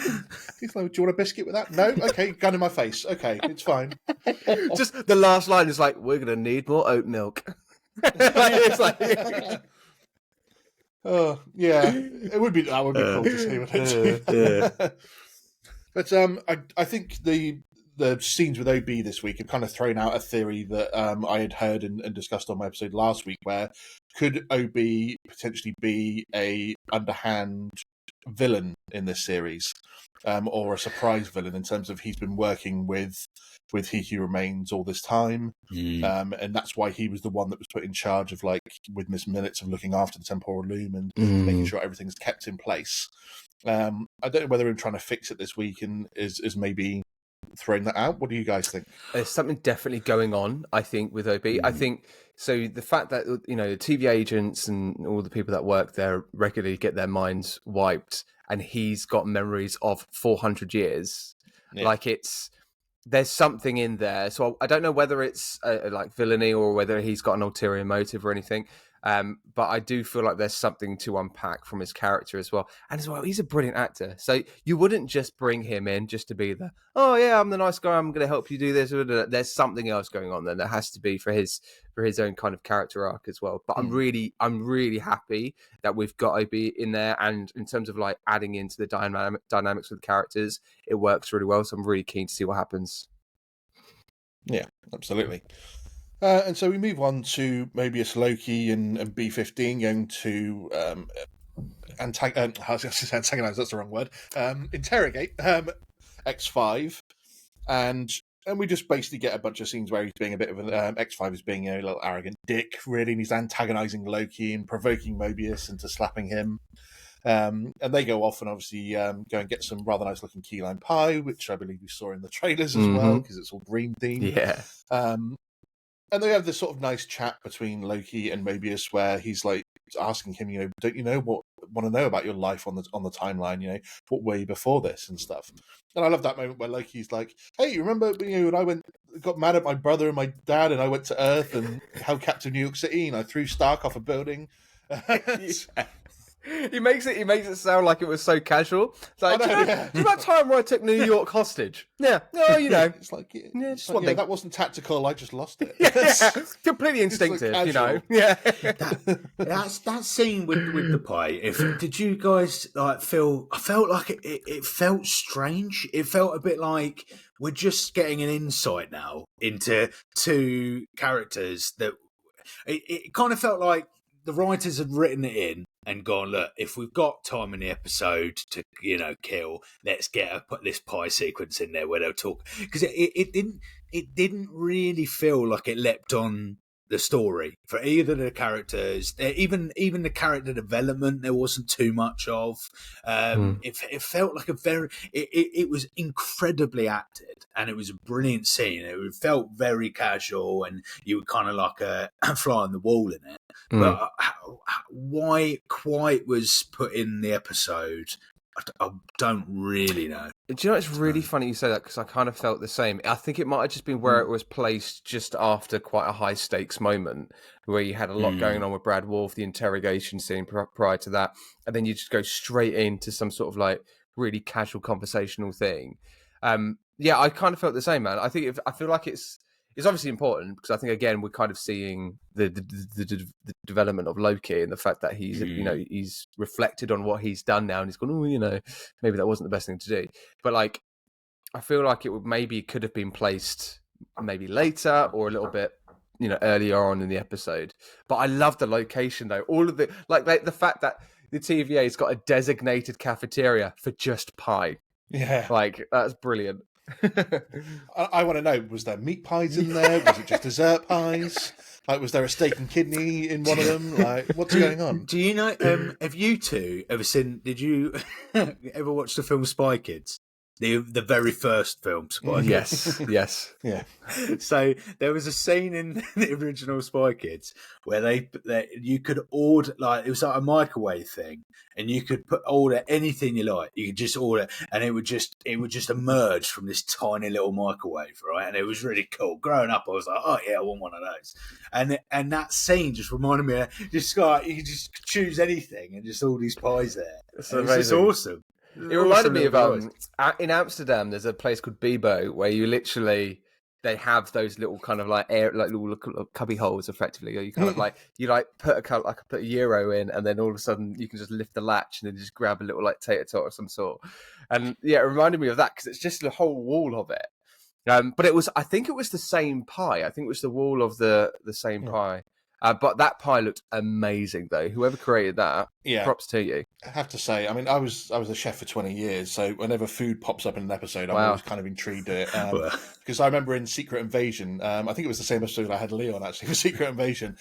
He's like, do you want a biscuit with that? No? Okay, gun in my face. Okay, it's fine. Just the last line is like, we're going to need more oat milk. It's like... Oh, yeah. That would be cool to see, wouldn't it? But I think the scenes with OB this week have kind of thrown out a theory that I had heard and discussed on my episode last week, where could OB potentially be a underhand villain in this series, or a surprise villain in terms of he's been working with He Who Remains all this time, and that's why he was the one that was put in charge of, like, with Miss Minutes, of looking after the temporal loom and making sure everything's kept in place. I don't know whether I'm trying to fix it this week and is maybe throwing that out. What do you guys think? There's something definitely going on, I think, with OB. I think so. The fact that, you know, the TV agents and all the people that work there regularly get their minds wiped, and he's got memories of 400 years. Yeah. Like, there's something in there. So I don't know whether it's like villainy or whether he's got an ulterior motive or anything. But I do feel like there's something to unpack from his character as well. And as well, he's a brilliant actor. So you wouldn't just bring him in just to be oh yeah, I'm the nice guy, I'm going to help you do this. There's something else going on there that has to be for his own kind of character arc as well. But I'm really happy that we've got OB in there. And in terms of like adding into the dynamics with the characters, it works really well. So I'm really keen to see what happens. Yeah, absolutely. And so we move on to Mobius, Loki, and B15 going to antagonize. That's the wrong word. Interrogate X5, and we just basically get a bunch of scenes where he's being a bit of an X5 is being a little arrogant dick, really, and he's antagonizing Loki and provoking Mobius into slapping him. And they go off and obviously go and get some rather nice looking key lime pie, which I believe we saw in the trailers as well, because it's all green themed. Yeah. And they have this sort of nice chat between Loki and Mobius, where he's like asking him, you know, don't you know want to know about your life on the timeline? You know, what were you before this and stuff. And I love that moment where Loki's like, hey, you remember, you know, when I got mad at my brother and my dad, and I went to Earth and held captive New York City, and I threw Stark off a building. He makes it sound like it was so casual. It's like, do you know that time where I took New York hostage? Yeah, no, you know, it's like, just one thing. That wasn't tactical. I just lost it. Yeah. Completely instinctive, you know. Yeah, that scene with the pie. Did you guys like feel? I felt like it felt strange. It felt a bit like we're just getting an insight now into two characters that. It kind of felt like the writers had written it in and gone, look, if we've got time in the episode to, you know, kill, let's put this pie sequence in there where they'll talk, because it didn't really feel like it leapt on the story for either of the characters. Even the character development there wasn't too much of. It felt like it was incredibly acted, and it was a brilliant scene. It felt very casual, and you were kind of like a fly on the wall in it. But why quite was put in the episode, I don't really know. Do you know, it's really funny you say that, because I kind of felt the same. I think it might have just been where it was placed just after quite a high stakes moment, where you had a lot going on with Brad Wolf, the interrogation scene prior to that, and then you just go straight into some sort of like really casual conversational thing. Yeah, I kind of felt the same, man. I feel like it's obviously important, because I think, again, we're kind of seeing the development of Loki, and the fact that he's, you know, he's reflected on what he's done now, and he's gone, oh, you know, maybe that wasn't the best thing to do. But like, I feel like could have been placed maybe later or a little bit, you know, earlier on in the episode. But I love the location though. All of the like the fact that the TVA's got a designated cafeteria for just pie. Yeah, like that's brilliant. I want to know, was there meat pies in there? Was it just dessert pies? Like, was there a steak and kidney in one of them? Like, what's going on? Do you know, have you two ever seen, did you ever watch the film Spy Kids? The very first film, Spy Kids. Yes. Yeah. So there was a scene in the original Spy Kids where you could order, like, it was like a microwave thing, and you could order anything you like. You could just order, and it would just emerge from this tiny little microwave, right? And it was really cool. Growing up, I was like, oh yeah, I want one of those. And that scene just reminded me of just like you could just choose anything and just all these pies there. It's just awesome. It reminded me of in Amsterdam. There's a place called Bebo where you literally they have those little kind of like little cubby holes. Effectively, you kind of put a euro in, and then all of a sudden you can just lift the latch and then just grab a little like tater tot of some sort. And yeah, it reminded me of that because it's just the whole wall of it. But I think it was the same pie. I think it was the wall of the same pie. But that pie looked amazing, though. Whoever created that, props to you. I have to say, I mean, I was a chef for 20 years, so whenever food pops up in an episode, I'm always kind of intrigued at it. Because I remember in Secret Invasion, I think it was the same episode I had Leon, actually, for Secret Invasion,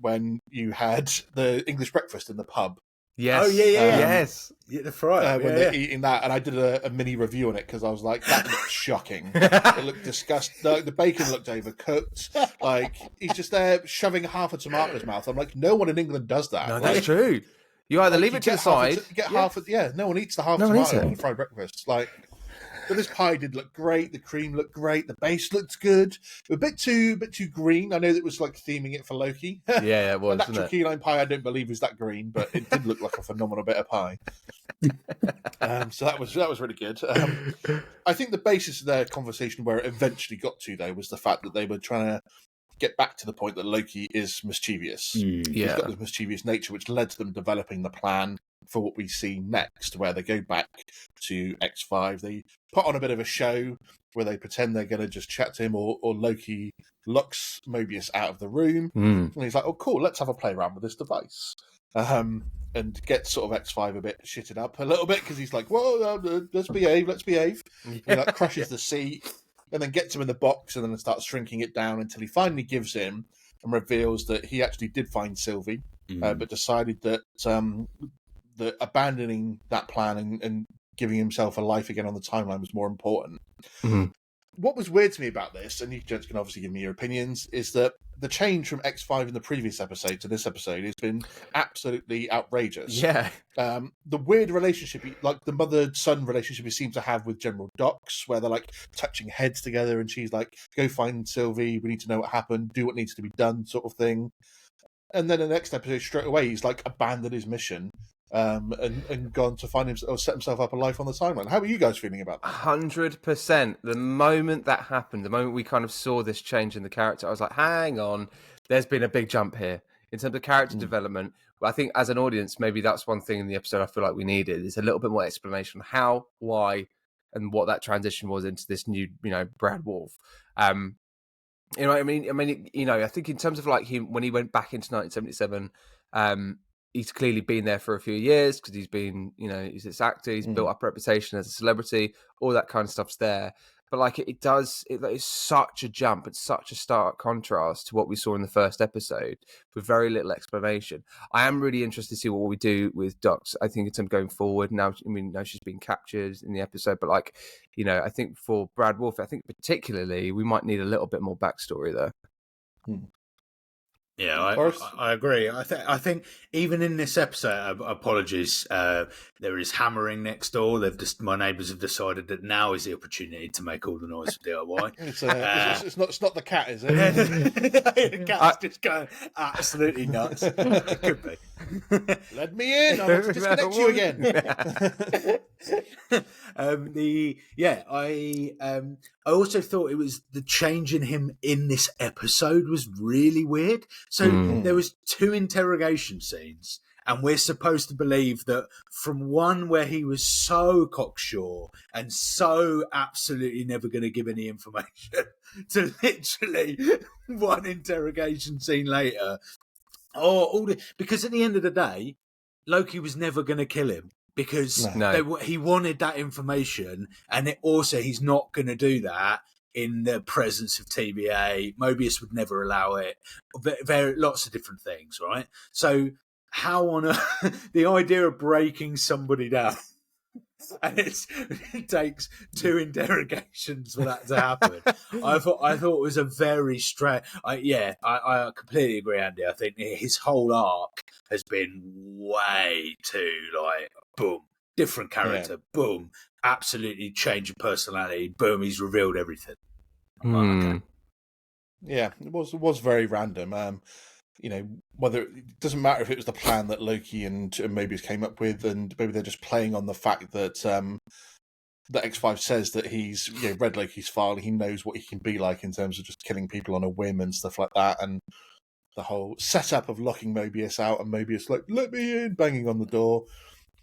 when you had the English breakfast in the pub. Yes. Oh, yeah. Yes. Yeah, the fry. When they're eating that, and I did a mini review on it because I was like, that looked shocking. It looked disgusting. The bacon looked overcooked. Like, he's just there shoving half a tomato in his mouth. I'm like, no one in England does that. No, that's true. You either leave it to the side. No one eats the half tomato on a fried breakfast. Like, but this pie did look great. The cream looked great. The base looked good. A bit too green. I know that it was like theming it for Loki. Yeah, it was. The natural key lime pie, I don't believe is that green, but it did look like a phenomenal bit of pie. So that was really good. I think the basis of their conversation, where it eventually got to, though, was the fact that they were trying to get back to the point that Loki is mischievous. He's got this mischievous nature, which led to them developing the plan for what we see next, where they go back to X5. They put on a bit of a show where they pretend they're going to just chat to him, or Loki locks Mobius out of the room. And he's like, oh, cool, let's have a play around with this device. And gets sort of X5 a bit shitted up a little bit because he's like, whoa, let's behave. He like crushes the seat and then gets him in the box and then starts shrinking it down until he finally gives in and reveals that he actually did find Sylvie, but decided that that abandoning that plan and giving himself a life again on the timeline was more important. What was weird to me about this, and you gents can obviously give me your opinions, is that the change from X5 in the previous episode to this episode has been absolutely outrageous. Yeah. The weird relationship, like the mother-son relationship he seems to have with General Dox, where they're like touching heads together and she's like, go find Sylvie, we need to know what happened, do what needs to be done, sort of thing. And then the next episode, straight away, he's like abandoned his mission and gone to find himself or set himself up a life on the timeline. How are you guys feeling about that? 100%. The moment that happened, the moment we kind of saw this change in the character, I was like, hang on, there's been a big jump here in terms of character development. But I think as an audience, maybe that's one thing in the episode I feel like we needed is a little bit more explanation on how, why, and what that transition was into this new, Brad Wolf. You know what I mean? I think in terms of like him, when he went back into 1977, he's clearly been there for a few years because he's been, he's this actor, he's built up a reputation as a celebrity, all that kind of stuff's there. But like it is such a jump. It's such a stark contrast to what we saw in the first episode with very little explanation. I am really interested to see what we do with Dox. I think in terms of going forward now, now she's been captured in the episode, but like, I think for Brad Wolf, I think particularly we might need a little bit more backstory there. Yeah, I agree. I think even in this episode, apologies, there is hammering next door. My neighbours have decided that now is the opportunity to make all the noise for DIY. It's not the cat, is it? The cat's just going absolutely nuts. It could be. Let me in. I want to disconnect you again. I also thought it was the change in him in this episode was really weird. So there was 2 interrogation scenes, and we're supposed to believe that from one where he was so cocksure and so absolutely never going to give any information to literally one interrogation scene later. Because at the end of the day, Loki was never going to kill him. Because he wanted that information, and he's not going to do that in the presence of TVA. Mobius would never allow it. Lots of different things, right? So how on earth, the idea of breaking somebody down and it takes 2 interrogations for that to happen. I thought it was a very strange. I completely agree, Andy. I think his whole arc has been way too like boom, different character, boom, absolutely change of personality, boom, he's revealed everything. I'm like, okay. Yeah, it was very random. Whether it doesn't matter if it was the plan that Loki and Mobius came up with, and maybe they're just playing on the fact that that X5 says that he's read Loki's file, he knows what he can be like in terms of just killing people on a whim and stuff like that, and the whole setup of locking Mobius out and Mobius like, let me in, banging on the door.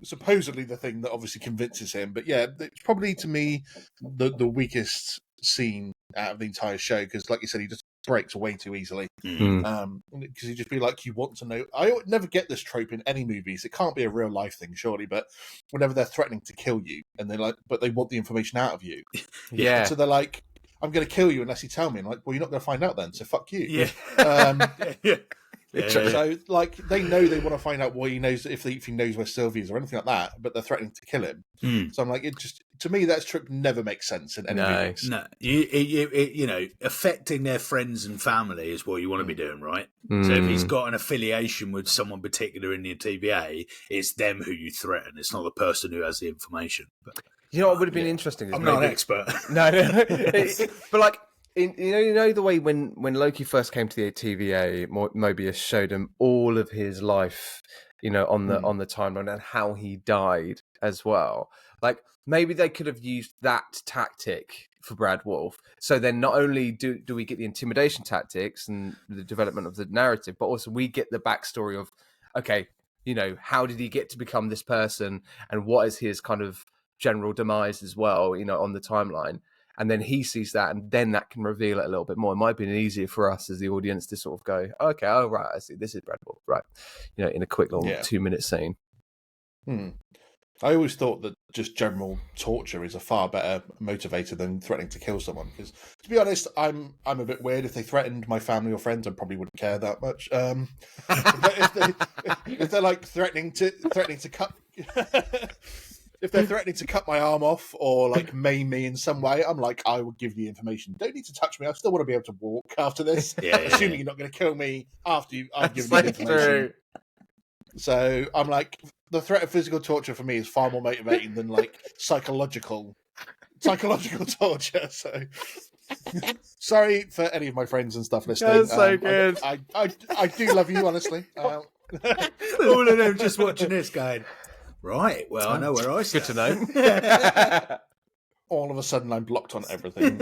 Supposedly the thing that obviously convinces him, but yeah, it's probably to me the weakest scene out of the entire show, because like you said, he just breaks way too easily. Because he'd just be like, you want to know. I never get this trope in any movies. It can't be a real life thing, surely, but whenever they're threatening to kill you and they're like, but they want the information out of you. Yeah. So they're like, I'm going to kill you unless you tell me. And like, well, you're not going to find out then, so fuck you. Yeah. So, like, they know they want to find out what he knows, if he knows where Sylvie is or anything like that, but they're threatening to kill him. So I'm like, to me, that trope never makes sense in any movies. No, affecting their friends and family is what you want to be doing, right? So if he's got an affiliation with someone particular in the TVA, it's them who you threaten. It's not the person who has the information. But, you know what would have been interesting? Is I'm not an expert. No. But like, you know the way when Loki first came to the TVA, Mobius showed him all of his life, on the timeline, and how he died as well. Like, maybe they could have used that tactic for Brad Wolf. So then not only do we get the intimidation tactics and the development of the narrative, but also we get the backstory of, okay, how did he get to become this person, and what is his kind of general demise as well, on the timeline. And then he sees that, and then that can reveal it a little bit more. It might have been easier for us as the audience to sort of go, okay, oh, right, I see, this is Brad Wolf, right, in a quick little 2-minute scene. I always thought that just general torture is a far better motivator than threatening to kill someone. Because, to be honest, I'm a bit weird. If they threatened my family or friends, I probably wouldn't care that much. But if they're like threatening to cut, if they're threatening to cut my arm off or like maim me in some way, I'm like, I will give you the information. Don't need to touch me. I still want to be able to walk after this. Assuming you're not going to kill me after I've given you the information. True. So I'm like, the threat of physical torture for me is far more motivating than like psychological torture. So sorry for any of my friends and stuff listening. That's so good. I do love you, honestly. All of them just watching this going, right, well, I know where I stand. Good to know. All of a sudden, I'm blocked on everything.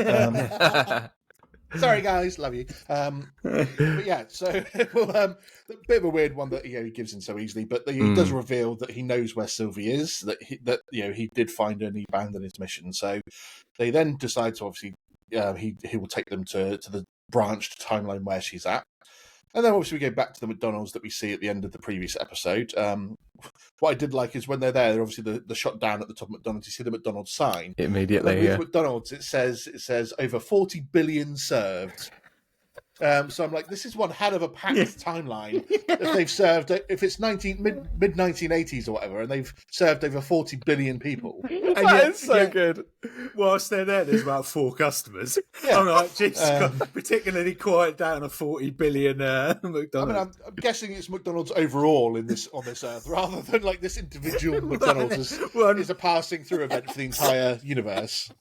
Sorry, guys, love you. But yeah, so a bit of a weird one that he gives in so easily, but he does reveal that he knows where Sylvie is. That he did find her and he abandoned his mission. So they then decide to obviously he will take them to the branched timeline where she's at. And then obviously we go back to the McDonald's that we see at the end of the previous episode. What I did like is when they're there, they're obviously the shot down at the top of McDonald's, you see the McDonald's sign. Immediately, with McDonald's, it says over 40 billion served. So I'm like, this is one hell of a packed timeline. If they've served, if it's mid 1980s or whatever, and they've served over 40 billion people. That's so good. Whilst they're there, there's about 4 customers. I'm like, Jesus, particularly quiet down a 40 billion McDonald's. I mean, I'm guessing it's McDonald's overall on this earth, rather than like this individual McDonald's is a passing through event for the entire universe.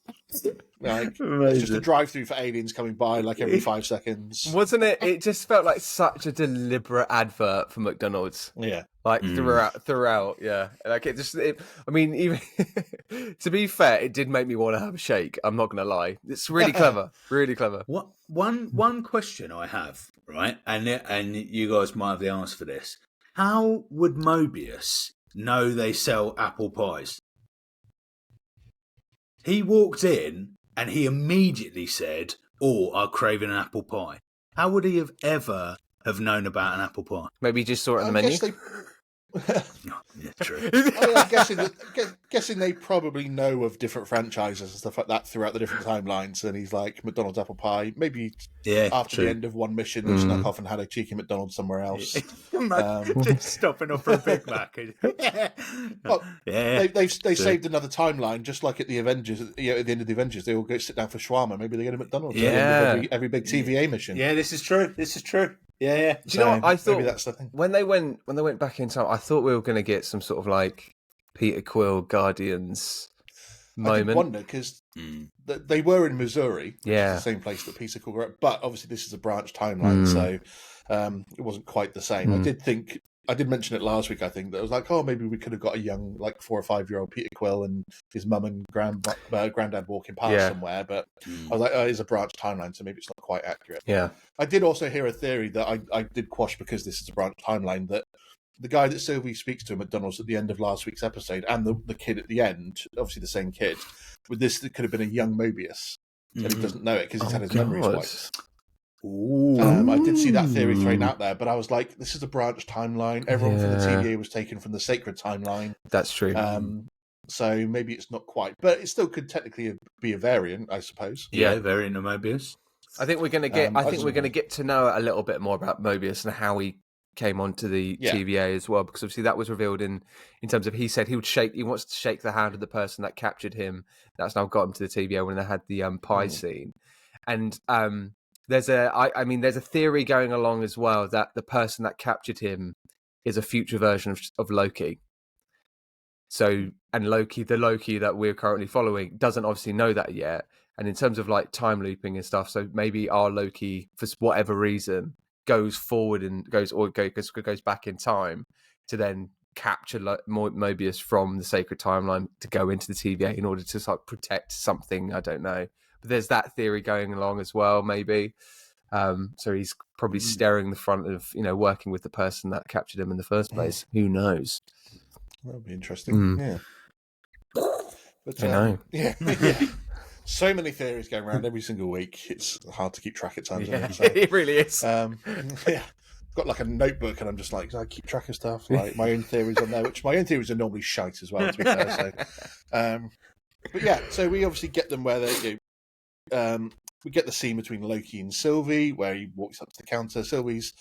Like, it's just a drive-through for aliens coming by like every 5 seconds. Wasn't it? It just felt like such a deliberate advert for McDonald's. Yeah. Like throughout, yeah. Like I mean, even to be fair, it did make me want to have a shake. I'm not going to lie. It's really clever, really clever. One question I have, right, and you guys might have the answer for this. How would Mobius know they sell apple pies? He walked in and he immediately said, "Oh, I'm craving an apple pie." How would he have ever have known about an apple pie? Maybe he just saw it on the menu. Yeah, true. I mean, I'm guessing they probably know of different franchises and stuff like that throughout the different timelines. And he's like, McDonald's apple pie. Maybe Yeah, after the true. end of one mission, they snuck off and had a cheeky McDonald's somewhere else. Just stopping off for a Big Mac. Well, Yeah, they saved another timeline, just like at the Avengers. At the end of the Avengers, they all go sit down for shawarma. Maybe they go to McDonald's. At the end of every big TVA mission. yeah. This is true. Yeah. Do you know what I thought? Maybe that's the thing. When they went back in time, I thought we were going to get some sort of like Peter Quill Guardians moment. I did wonder because they were in Missouri, which Yeah. is the same place that Peter Quill grew up. But obviously, this is a branch timeline, so it wasn't quite the same. I did mention it last week. I think that I was like, oh, maybe we could have got a young, like 4 or 5 year old Peter Quill and his mum and granddad walking past somewhere. But I was like, oh, it's a branch timeline, so maybe it's not quite accurate. Yeah. I did also hear a theory that I did quash because this is a branch timeline, that the guy that Sylvie speaks to at McDonald's at the end of last week's episode and the kid at the end, obviously the same kid, with this, it could have been a young Mobius. And he doesn't know it because he's had his memories wiped. I did see that theory thrown out there, but I was like, this is a branch timeline. Everyone from the TVA was taken from the sacred timeline. That's true. So maybe it's not quite, but it still could technically be a variant, I suppose. Yeah, variant of Mobius. I think we're going to get. I think we're going to get to know a little bit more about Mobius and how he came onto the TVA as well, because obviously that was revealed in terms of he said he wants to shake the hand of the person that captured him. That's now got him to the TVA when they had the pie scene, and there's a theory going along as well that the person that captured him is a future version of Loki. So, and Loki, the Loki that we're currently following, doesn't obviously know that yet. And in terms of like time looping and stuff, so maybe our Loki, for whatever reason, goes forward and goes back in time to then capture Mobius from the sacred timeline to go into the TVA in order to like protect something. I don't know, but there's that theory going along as well. Maybe, so he's probably staring the front of working with the person that captured him in the first place. Who knows? That'll be interesting. Yeah, but I know. Yeah. So many theories going around every single week. It's hard to keep track at times. Yeah, So, it really is. Got like a notebook, and I'm just like, I keep track of stuff. Like my own theories on there, which my own theories are normally shite as well, to be fair. So, but yeah, so we obviously get them where they we get the scene between Loki and Sylvie, where he walks up to the counter. Sylvie's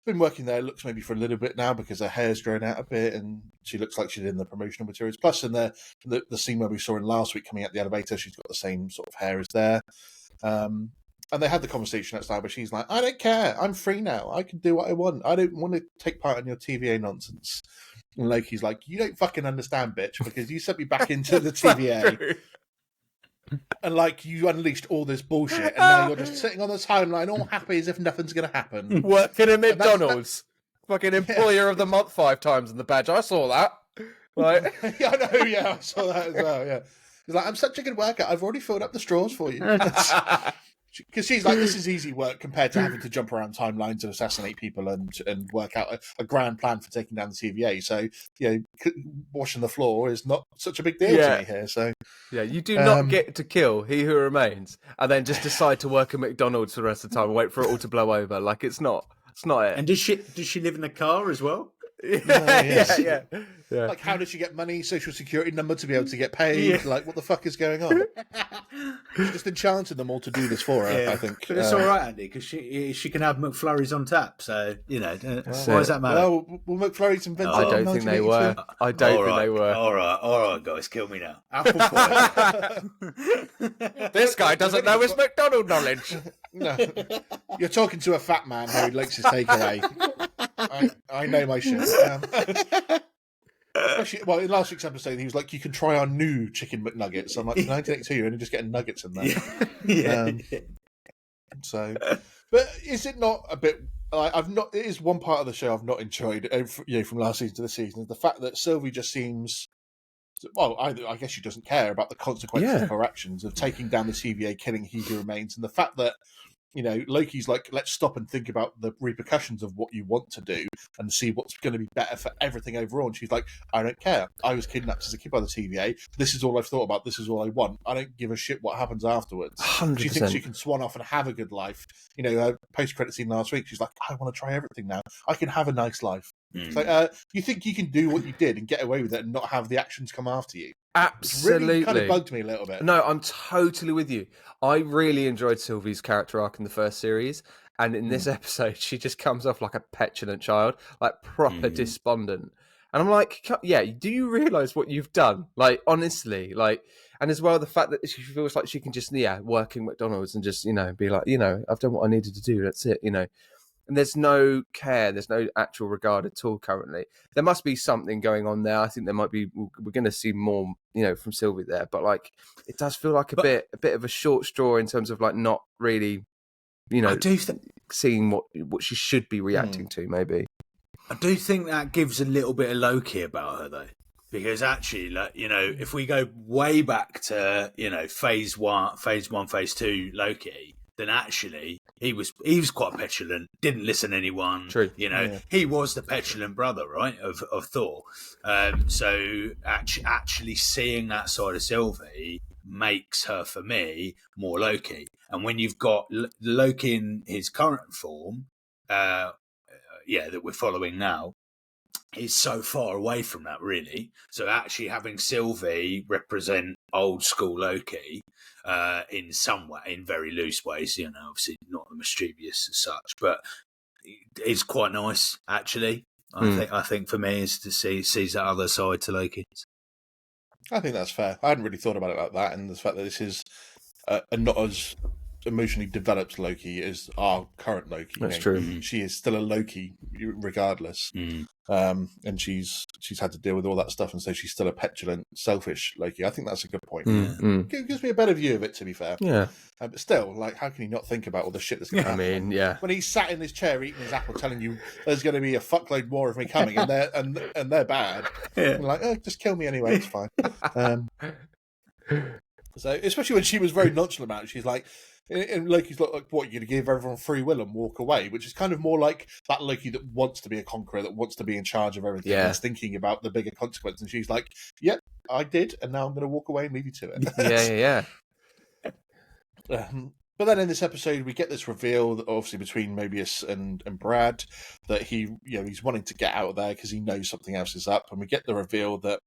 been working there, looks maybe for a little bit now because her hair's grown out a bit, and she looks like she's in the promotional materials. Plus, in the scene where we saw in last week coming out the elevator, she's got the same sort of hair as there. And they had the conversation outside where she's like, I don't care, I'm free now, I can do what I want, I don't want to take part in your TVA nonsense. And Loki's like, you don't fucking understand, bitch, because you sent me back into the TVA. And like you unleashed all this bullshit, and now you're just sitting on the timeline, all happy as if nothing's going to happen. Working at McDonald's, fucking employer of the month 5 times in the badge. I saw that. Right? Yeah, I know. Yeah, I saw that as well. Yeah, he's like, I'm such a good worker. I've already filled up the straws for you. Because she's like, this is easy work compared to having to jump around timelines and assassinate people and work out a grand plan for taking down the TVA. So, washing the floor is not such a big deal to me here. So, yeah, you do not get to kill he who remains and then just decide to work at McDonald's for the rest of the time and wait for it all to blow over. Like, it's not it. And does she live in a car as well? Yeah. Like, how does she get money, social security number to be able to get paid? Like, what the fuck is going on? She's just enchanted them all to do this for her, I think. But it's all right, Andy, because she can have McFlurries on tap. So, why does that matter? Well, McFlurries invented I don't think they were. I don't think they were. All right, guys, kill me now. Apple foil. This guy doesn't know his McDonald knowledge. No. You're talking to a fat man who likes his takeaway. I know my shit. Especially, well, in last week's episode, he was like, you can try our new chicken McNuggets. I'm like, 1982, you're only just getting nuggets in there. So, but is it not a bit... it is one part of the show I've not enjoyed, from last season to this season, is the fact that Sylvie just seems... Well, I guess she doesn't care about the consequences of her actions, of taking down the TVA, killing He Who Remains, and the fact that Loki's like, let's stop and think about the repercussions of what you want to do and see what's going to be better for everything overall. And she's like, I don't care. I was kidnapped as a kid by the TVA. This is all I've thought about. This is all I want. I don't give a shit what happens afterwards. 100%. She thinks she can swan off and have a good life. Post-credit scene last week, she's like, I want to try everything now. I can have a nice life. It's like, you think you can do what you did and get away with it and not have the actions come after you? Absolutely. It's really kind of bugged me a little bit. No, I'm totally with you. I really enjoyed Sylvie's character arc in the first series. And in this episode, she just comes off like a petulant child, like proper despondent. And I'm like, yeah, do you realise what you've done? Like, honestly, like, and as well, the fact that she feels like she can just, work in McDonald's and just, be like, I've done what I needed to do. That's it, And there's no care, there's no actual regard at all currently. There must be something going on there. I think there might be. We're going to see more, from Sylvie there. But like, it does feel like a bit of a short straw in terms of like not really, I do seeing what she should be reacting to. Maybe I do think that gives a little bit of Loki about her though, because actually, like if we go way back to phase one, phase two Loki. Then actually he was quite petulant, didn't listen to anyone. True. He was the petulant brother, right, of Thor. So actually seeing that side of Sylvie makes her, for me, more Loki. And when you've got Loki in his current form, that we're following now, is so far away from that, really. So actually having Sylvie represent old school Loki in some way, in very loose ways, obviously not the mischievous as such, but it's quite nice, actually. I think for me is to see that other side to Loki. I think that's fair. I hadn't really thought about it like that, and the fact that this is not as emotionally developed Loki as our current Loki. That's true. She is still a Loki regardless, and she's had to deal with all that stuff, and so she's still a petulant, selfish Loki. I think that's a good point. It gives me a better view of it, to be fair. Yeah, but still, like, how can you not think about all the shit that's going to happen? I mean, yeah. When he's sat in his chair eating his apple, telling you there's going to be a fuckload more of me coming, and they're bad. Yeah. Like, just kill me anyway. It's fine. So, especially when she was very nonchalant about it, she's like. And Loki's like, what, you're going to give everyone free will and walk away? Which is kind of more like that Loki that wants to be a conqueror, that wants to be in charge of everything, and is thinking about the bigger consequence. And she's like, yep, I did, and now I'm going to walk away and leave you to it. Yeah. But then in this episode, we get this reveal, that obviously between Mobius and Brad, that he's wanting to get out of there because he knows something else is up. And we get the reveal that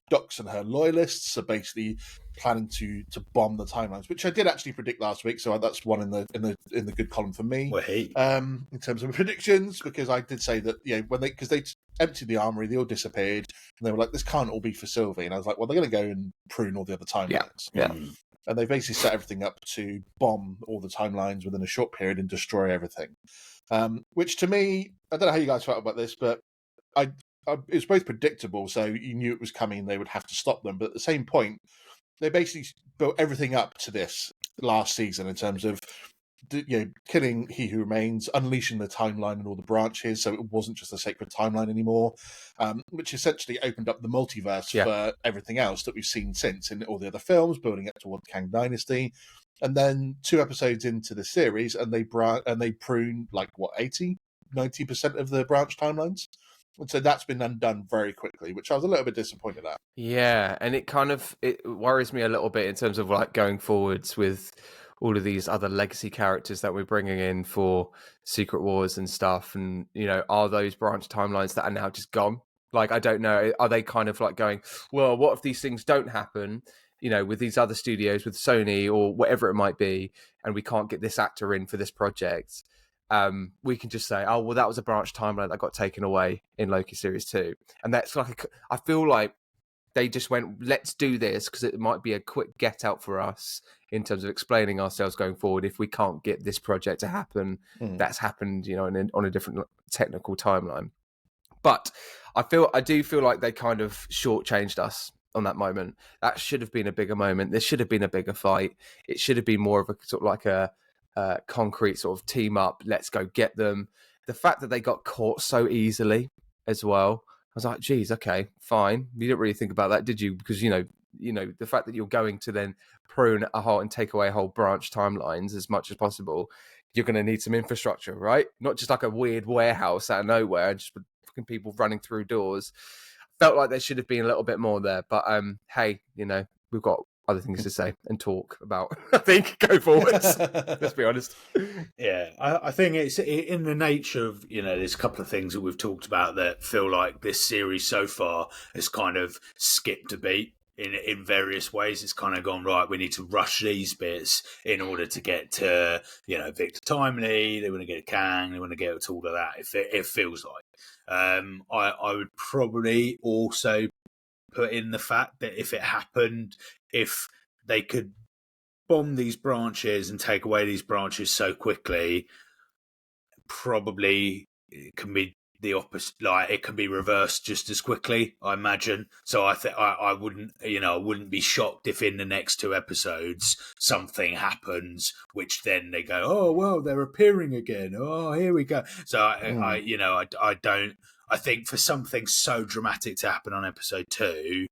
Docs and her loyalists are basically planning to bomb the timelines, which I did actually predict last week. So that's one in the good column for me. Well, hey. In terms of predictions, because I did say that because they emptied the armory, they all disappeared, and they were like, this can't all be for Sylvie. And I was like, well, they're going to go and prune all the other timelines. Yeah. And they basically set everything up to bomb all the timelines within a short period and destroy everything. Which to me, I don't know how you guys felt about this, but it was both predictable, so you knew it was coming and they would have to stop them. But at the same point, they basically built everything up to this last season in terms of killing He Who Remains, unleashing the timeline and all the branches, so it wasn't just a sacred timeline anymore, which essentially opened up the multiverse for everything else that we've seen since in all the other films, building up toward Kang Dynasty. And then 2 episodes into the series, and they prune 80-90% of the branch timelines. And so that's been undone very quickly, which I was a little bit disappointed at. Yeah, and it worries me a little bit in terms of like going forwards with all of these other legacy characters that we're bringing in for Secret Wars and stuff. And, are those branch timelines that are now just gone? Like, I don't know. Are they kind of like going, well, what if these things don't happen, with these other studios, with Sony or whatever it might be, and we can't get this actor in for this project? We can just say, oh, well, that was a branch timeline that got taken away in Loki Series 2. And that's I feel like they just went, let's do this because it might be a quick get out for us in terms of explaining ourselves going forward if we can't get this project to happen. That's happened, on a different technical timeline. But I do feel like they kind of shortchanged us on that moment. That should have been a bigger moment. There should have been a bigger fight. It should have been more of a sort of like a concrete sort of team up. Let's go get them. The fact that they got caught so easily as well, I was like, geez, okay, fine. You didn't really think about that, did you? Because the fact that you're going to then prune a whole and take away whole branch timelines as much as possible you're going to need some infrastructure, right? Not just like a weird warehouse out of nowhere and just fucking people running through doors. Felt like there should have been a little bit more there, but hey, we've got other things to say and talk about. I think go forwards. Let's be honest. Yeah, I think it's in the nature of, there's a couple of things that we've talked about that feel like this series so far has kind of skipped a beat in various ways. It's kind of gone, right, we need to rush these bits in order to get to, Victor Timely, they want to get Kang, they want to get to all of that. It feels like. I would probably also put in the fact that if it happened, if they could bomb these branches and take away these branches so quickly, probably it can be the opposite. Like it can be reversed just as quickly, I imagine. So I think I wouldn't be shocked if in the next 2 episodes something happens, which then they go, oh well, they're appearing again. Oh, here we go. So I don't. I think for something so dramatic to happen on episode 2,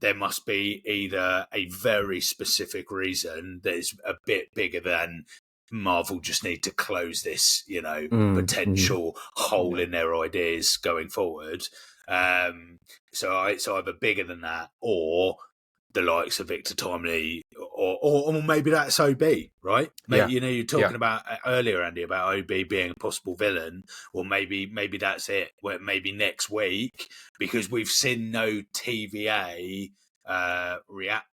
there must be either a very specific reason that is a bit bigger than Marvel just need to close this, potential hole in their ideas going forward. So it's either bigger than that or the likes of Victor Timely or maybe that's OB, right? Yeah. You're talking about earlier, Andy, about OB being a possible villain, or maybe that's it. Well, maybe next week, because we've seen no TVA react.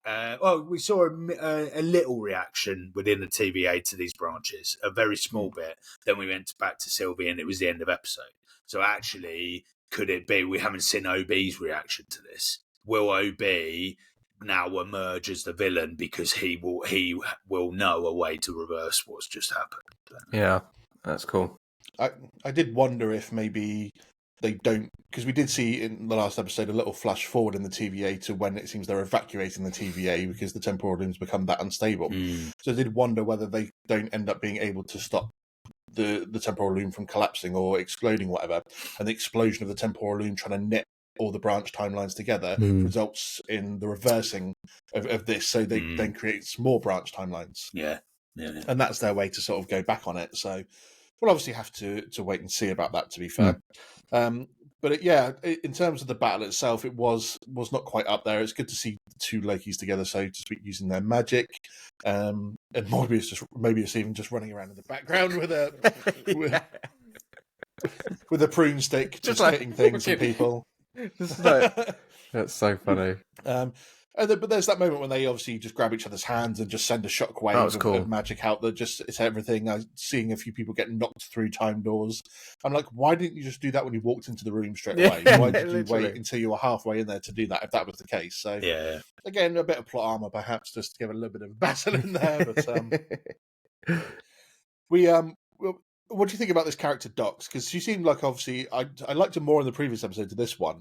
We saw a little reaction within the TVA to these branches, a very small bit. Then we went back to Sylvie, and it was the end of episode. So actually, could it be we haven't seen OB's reaction to this? Will OB now emerge as the villain because he will know a way to reverse what's just happened? Yeah, that's cool. I did wonder if maybe they don't, because we did see in the last episode a little flash forward in the TVA to when it seems they're evacuating the TVA because the temporal loom's become that unstable. So I did wonder whether they don't end up being able to stop the temporal loom from collapsing or exploding, whatever, and the explosion of the temporal loom trying to knit all the branch timelines together results in the reversing of this, so they then creates more branch timelines. Yeah. And that's their way to sort of go back on it. So we'll obviously have to wait and see about that, to be fair. But in terms of the battle itself, it was not quite up there. It's good to see the 2 Lokis together, so to speak, using their magic. And Mobius even just running around in the background with a with a prune stick, just hitting things and people. That's so funny. But there's that moment when they obviously just grab each other's hands and just send a shockwave of magic out that just it's everything. Seeing a few people get knocked through time doors. I'm like, why didn't you just do that when you walked into the room straight away? Why did you wait until you were halfway in there to do that, if that was the case? So again, a bit of plot armor perhaps just to give a little bit of battle in there. But what do you think about this character Dox? Because she seemed like, obviously, I liked her more in the previous episode to this one.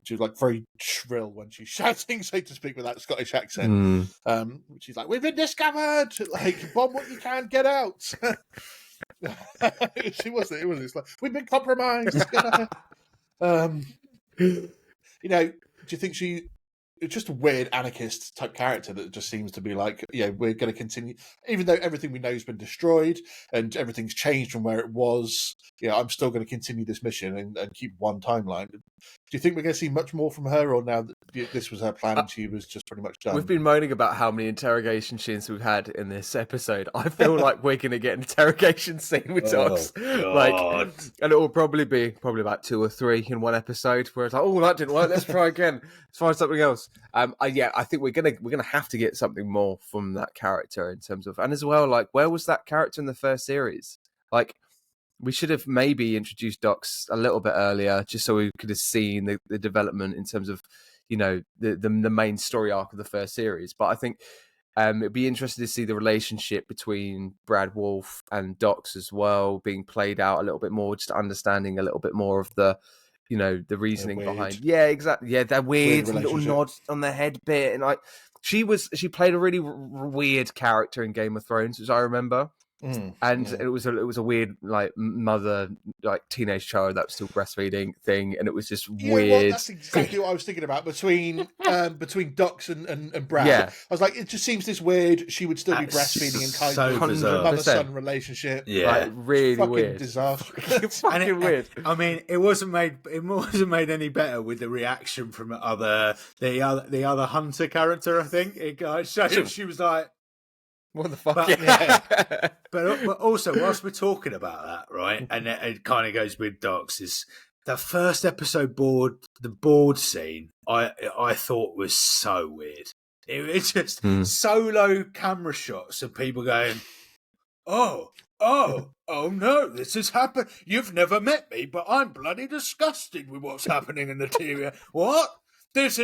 She was like very shrill when she's shouting, so to speak, with that Scottish accent. She's like, "We've been discovered! Like, bomb what you can, get out!" She wasn't. It was just like, "We've been compromised." Do you think it's just a weird anarchist type character that just seems to be like, we're going to continue, even though everything we know has been destroyed and everything's changed from where it was. I'm still going to continue this mission and keep one timeline. Do you think we're going to see much more from her, or now that this was her plan and she was just pretty much done? We've been moaning about how many interrogation scenes we've had in this episode. I feel like we're going to get an interrogation scene with Dox. And it will probably be about 2 or 3 in one episode where it's like, oh, that didn't work. Let's try again. Let's find something else. I think we're gonna have to get something more from that character in terms of, and as well, like, where was that character in the first series? Like, we should have maybe introduced Dox a little bit earlier, just so we could have seen the development in terms of, the main story arc of the first series. But I think it'd be interesting to see the relationship between Brad Wolfe and Dox as well being played out a little bit more, just understanding a little bit more of the the reasoning behind. Yeah, exactly. Yeah, that weird little nod on the head bit, and she played a really weird character in Game of Thrones, as I remember. And it was a weird like mother like teenage child that was still breastfeeding thing, and it was just weird. Well, that's exactly what I was thinking about between Docs and Brad. Yeah. I was like, it just seems this weird. She would still be breastfeeding and kind so of bizarre. a mother-son relationship. Yeah, like really fucking weird. disastrous. Fucking weird. I mean, it wasn't made any better with the reaction from the other Hunter character. I think she was like, What the fuck? But also, whilst we're talking about that, right, and it kind of goes with Docs, is the first episode the board scene. I thought was so weird. It's just solo camera shots of people going, oh no, this has happened. You've never met me, but I'm bloody disgusted with what's happening in the TV. What? This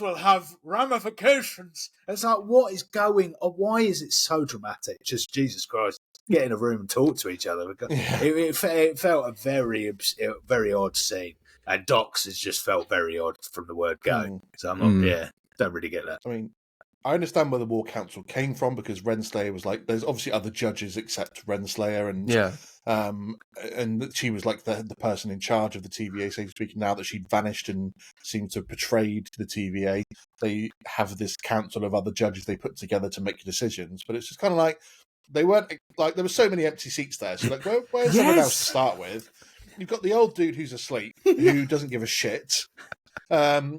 will have ramifications. It's like, what is going on? Why is it so dramatic? Just Jesus Christ, get in a room and talk to each other. It felt a very odd scene, and Docs has just felt very odd from the word go. So I'm not, don't really get that. I mean, I understand where the War Council came from because Renslayer was like, there's obviously other judges except Renslayer, and she was like the person in charge of the TVA, so to speak. Now that she'd vanished and seemed to have betrayed the TVA, they have this council of other judges they put together to make decisions. But it's just kind of like they weren't like there were so many empty seats there. So like, where's someone else to start with? You've got the old dude who's asleep, who doesn't give a shit.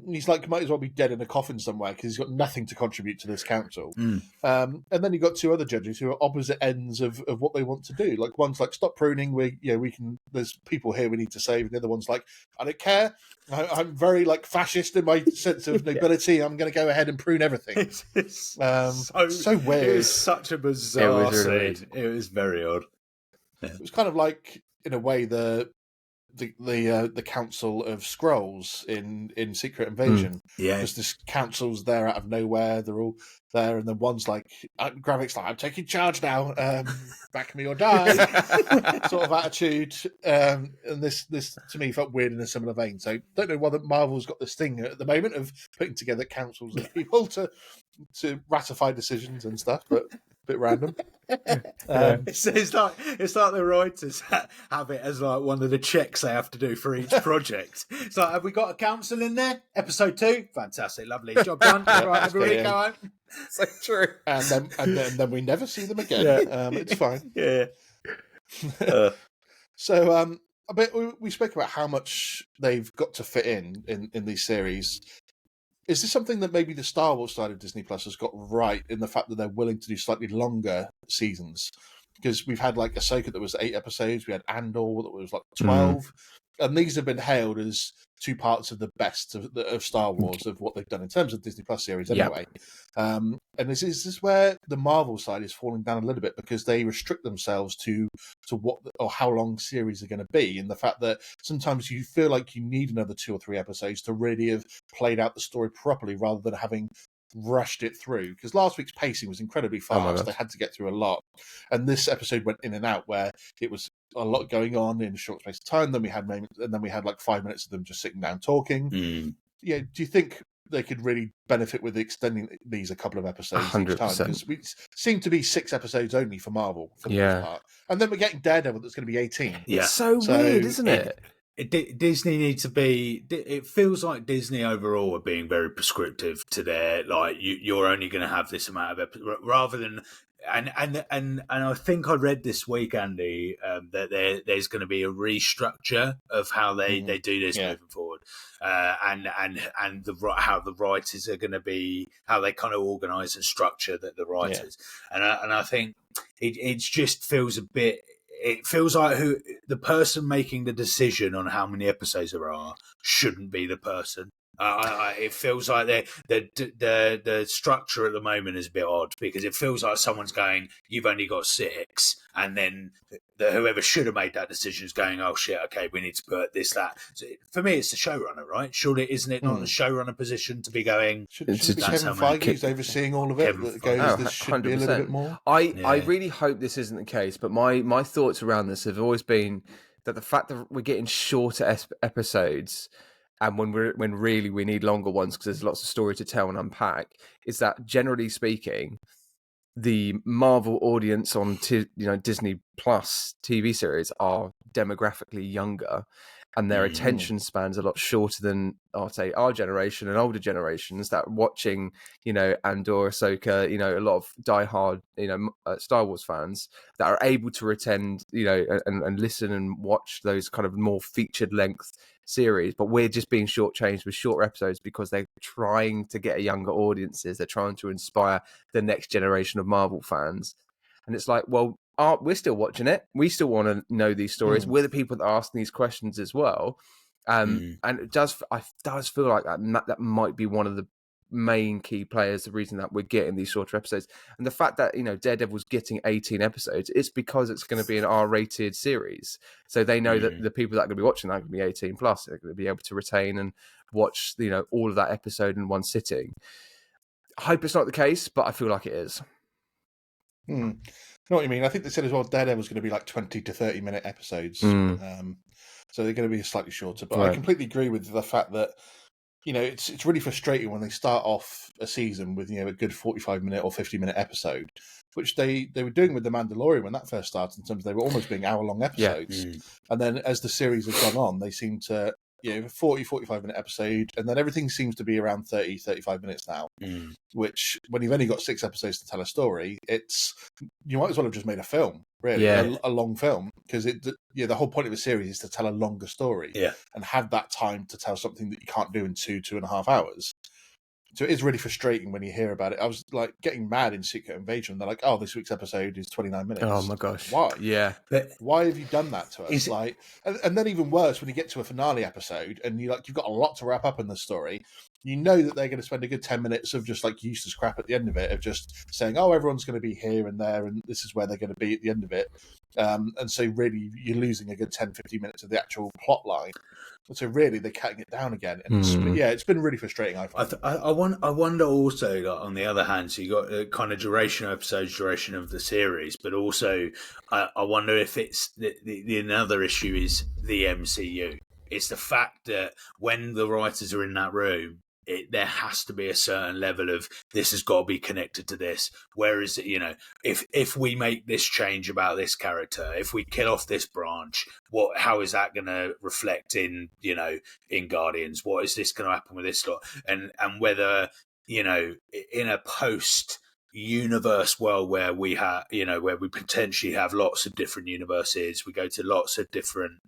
He's like, might as well be dead in a coffin somewhere because he's got nothing to contribute to this council. And then you've got two other judges who are opposite ends of what they want to do. Like one's like, stop pruning. There's people here we need to save. And the other one's like, I don't care. I'm very like fascist in my sense of nobility. I'm going to go ahead and prune everything. So weird. It was such a bizarre scene. It was very odd. It was kind of like, in a way, the Council of Skrulls in Secret Invasion. Because this council's there out of nowhere. They're all there, and then one's like, Gravik's like, I'm taking charge now. Back me or die, sort of attitude. And this to me felt weird in a similar vein. So don't know whether Marvel's got this thing at the moment of putting together councils of people to ratify decisions and stuff, but a bit random. It's like the writers have it as like one of the checks they have to do for each project. It's like, have we got a council in there? Episode 2, fantastic, lovely, job done. Right, everybody go home. So true. And then we never see them again. It's fine. Yeah. So a bit we spoke about how much they've got to fit in these series. Is this something that maybe the Star Wars side of Disney Plus has got right in the fact that they're willing to do slightly longer seasons? Because we've had like Ahsoka that was 8 episodes, we had Andor that was like 12, and these have been hailed as two parts of the best of Star Wars of what they've done in terms of Disney Plus series anyway. And is this where the Marvel side is falling down a little bit because they restrict themselves to what or how long series are going to be, and the fact that sometimes you feel like you need another 2 or 3 episodes to really have played out the story properly rather than having rushed it through, because last week's pacing was incredibly fast. They had to get through a lot, and this episode went in and out where it was a lot going on in a short space of time. Then we had like 5 minutes of them just sitting down talking. Yeah, do you think they could really benefit with extending these a couple of episodes 100%. Each time? Because we seem to be 6 episodes only for Marvel for the most part, and then we're getting Daredevil that's going to be 18. Yeah, it's so weird, isn't it? Disney needs to be. It feels like Disney overall are being very prescriptive to their like. You're only going to have this amount of episodes, rather than. And I think I read this week, Andy, that there's going to be a restructure of how they do this moving forward, and how the writers are going to be, how they kind of organise and structure the writers, and I think it just feels a bit. It feels like the person making the decision on how many episodes there are shouldn't be the person. It feels like the structure at the moment is a bit odd, because it feels like someone's going, you've only got 6, and then whoever should have made that decision is going, oh shit, okay, we need to put this, that. So for me, it's the showrunner, right? Surely, isn't it not the showrunner position to be going? Should be Kevin Feige who's overseeing all of it. This should be a little bit more. I really hope this isn't the case, but my thoughts around this have always been that the fact that we're getting shorter episodes, and when really we need longer ones because there's lots of story to tell and unpack, is that generally speaking, the Marvel audience on Disney Plus TV series are demographically younger, and their attention span's a lot shorter than, I'll say, our generation and older generations that are watching, Andor, Ahsoka, a lot of diehard, Star Wars fans that are able to attend, and listen and watch those kind of more featured length series. But we're just being shortchanged with shorter episodes because they're trying to get younger audiences. They're trying to inspire the next generation of Marvel fans. And it's like, well, we're still watching it. We still want to know these stories. We're the people that are asking these questions as well. And it does feel like that might be one of the main key players, the reason that we're getting these shorter episodes. And the fact that, Daredevil's getting 18 episodes, it's because it's going to be an R-rated series. So they know that the people that are going to be watching that are going to be 18 plus. They're going to be able to retain and watch, all of that episode in one sitting. I hope it's not the case, but I feel like it is. I know what you mean. I think they said as well Daredevil's going to be like 20 to 30 minute episodes. So they're going to be slightly shorter. But I completely agree with the fact that, it's really frustrating when they start off a season with, a good 45-minute or 50-minute episode, which they were doing with The Mandalorian when that first started, in terms of they were almost being hour-long episodes. And then as the series has gone on, they seem to, 40, 45-minute episode, and then everything seems to be around 30, 35 minutes now, which, when you've only got 6 episodes to tell a story, you might as well have just made a film, really, a long film, because the whole point of a series is to tell a longer story and have that time to tell something that you can't do in 2.5 hours. So it is really frustrating when you hear about it. I was like getting mad in Secret Invasion. They're like, "Oh, this week's episode is 29 minutes." Oh my gosh! Why? Yeah. Why have you done that to us? And then even worse, when you get to a finale episode and you've got a lot to wrap up in the story, you know that they're going to spend a good 10 minutes of just like useless crap at the end of it, of just saying, "Oh, everyone's going to be here and there, and this is where they're going to be at the end of it." And so really, you're losing a good 10, 15 minutes of the actual plot line. So really, they're cutting it down again, and it's been really frustrating. I find. I wonder also, like, on the other hand, so you got the kind of duration of episodes, duration of the series, but also I wonder if it's the another issue is the MCU. It's the fact that when the writers are in that room, there has to be a certain level of this has got to be connected to this. Whereas, if we make this change about this character, if we kill off this branch, how is that going to reflect in Guardians? What is this going to happen with this lot? And whether, in a post universe world where we have, where we potentially have lots of different universes, we go to lots of different,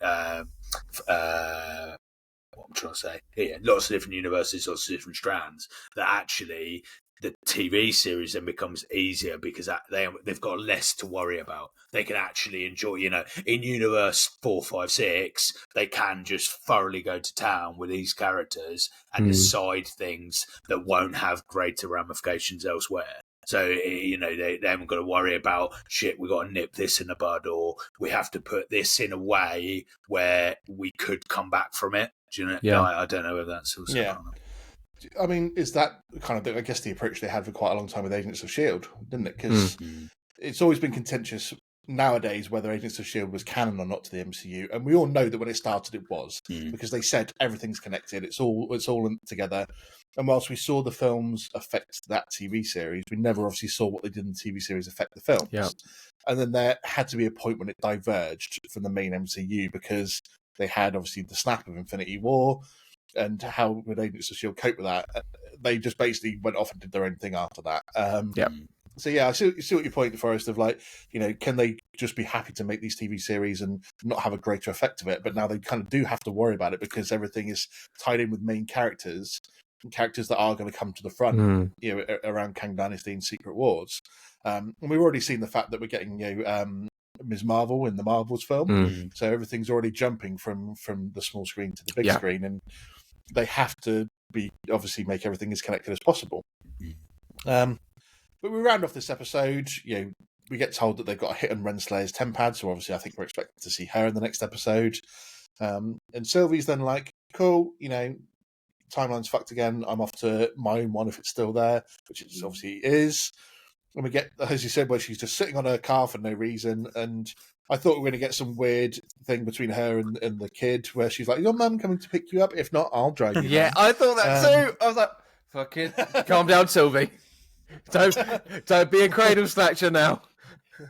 what I'm trying to say, lots of different universes, lots of different strands, that actually the TV series then becomes easier because they've got less to worry about. They can actually enjoy, in universe 4, 5, 6, they can just thoroughly go to town with these characters and decide things that won't have greater ramifications elsewhere. So, they haven't got to worry about, shit, we got to nip this in the bud, or we have to put this in a way where we could come back from it. Do you know? Yeah. I don't know if that's also. Yeah. I mean, is that kind of, I guess, the approach they had for quite a long time with Agents of S.H.I.E.L.D., didn't it? Because it's always been contentious nowadays whether Agents of S.H.I.E.L.D. was canon or not to the MCU. And we all know that when it started, it was, because they said everything's connected. It's all together. And whilst we saw the films affect that TV series, we never obviously saw what they did in the TV series affect the films. Yeah. And then there had to be a point when it diverged from the main MCU, because they had obviously the snap of Infinity War, and how would Agents of S.H.I.E.L.D. cope with that? They just basically went off and did their own thing after that. So yeah, I see what your point, Forrest, of like, can they just be happy to make these TV series and not have a greater effect of it? But now they kind of do have to worry about it because everything is tied in with main characters that are going to come to the front, around Kang Dynasty and Secret Wars. And we've already seen the fact that we're getting, Ms. Marvel in the Marvels film. So everything's already jumping from the small screen to the big screen, and they have to obviously make everything as connected as possible. But we round off this episode, we get told that they've got a hit on Renslayer's Tempad, so obviously I think we're expecting to see her in the next episode. And Sylvie's then like, cool, timeline's fucked again. I'm off to my own one if it's still there, which it obviously is. And we get, as you said, where she's just sitting on her car for no reason. And I thought we were going to get some weird thing between her and the kid where she's like, your mum coming to pick you up? If not, I'll drive you. Yeah, I thought that too. I was like, fucking calm down, Sylvie. Don't be a cradle snatcher now.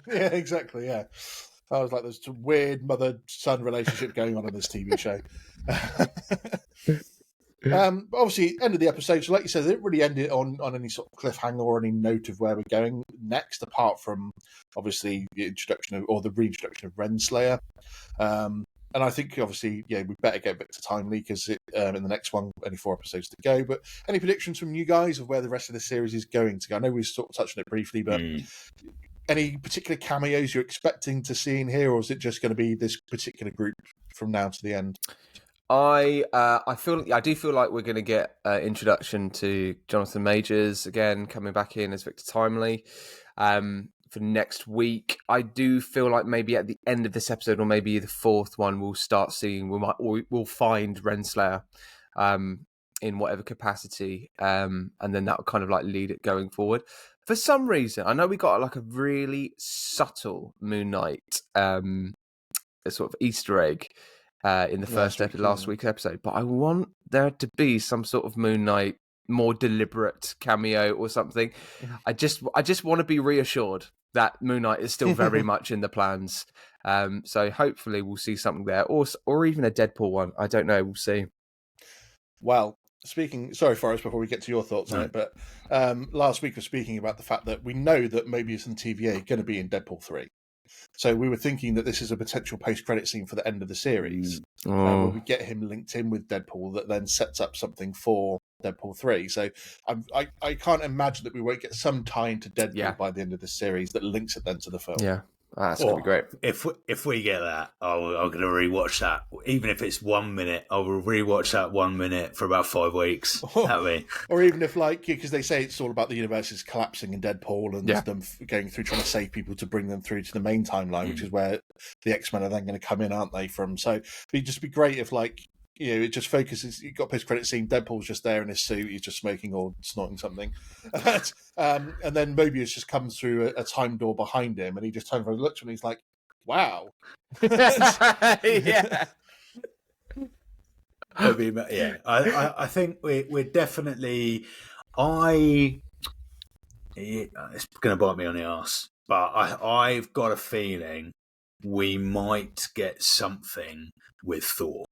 Yeah, exactly. Yeah, I was like, there's a weird mother-son relationship going on in this TV show. But obviously, end of the episode. So, like you said, they didn't really end it on any sort of cliffhanger or any note of where we're going next, apart from obviously the introduction of, or the reintroduction of Renslayer. And I think obviously, yeah, we better get back to timely because in the next one, only 4 episodes to go. But any predictions from you guys of where the rest of the series is going to go? I know we sort of touched on it briefly, but any particular cameos you're expecting to see in here, or is it just going to be this particular group from now to the end? I do feel like we're going to get introduction to Jonathan Majors again, coming back in as Victor Timely for next week. I do feel like maybe at the end of this episode, or maybe the 4th one, we'll start seeing we'll find Renslayer in whatever capacity, and then that will kind of like lead it going forward. For some reason, I know we got like a really subtle Moon Knight, a sort of Easter egg. In the last week's episode, but I want there to be some sort of Moon Knight, more deliberate cameo or something. I just want to be reassured that Moon Knight is still very much in the plans. So hopefully we'll see something there, or even a Deadpool one. I don't know. We'll see. Well, sorry, Forrest, before we get to your thoughts on it, but last week we were speaking about the fact that we know that Mobius and TVA are going to be in Deadpool 3. So we were thinking that this is a potential post-credit scene for the end of the series, where we get him linked in with Deadpool that then sets up something for Deadpool 3. So I can't imagine that we won't get some tie into Deadpool by the end of this series that links it then to the film. Yeah. That's going to be great. If we get that, I'm going to rewatch that. Even if it's 1 minute, I will rewatch that 1 minute for about 5 weeks. Or even if, like, because they say it's all about the universes collapsing in Deadpool and them going through trying to save people to bring them through to the main timeline, which is where the X-Men are then going to come in, aren't they? So it'd just be great if, like, you know, it just focuses. You got post-credit scene. Deadpool's just there in his suit. He's just smoking or snorting something, and then Mobius just comes through a time door behind him, and he just turns around and looks at him, and he's like, "Wow." Yeah. I think we're definitely. It's going to bite me on the arse, but I've got a feeling we might get something with Thor.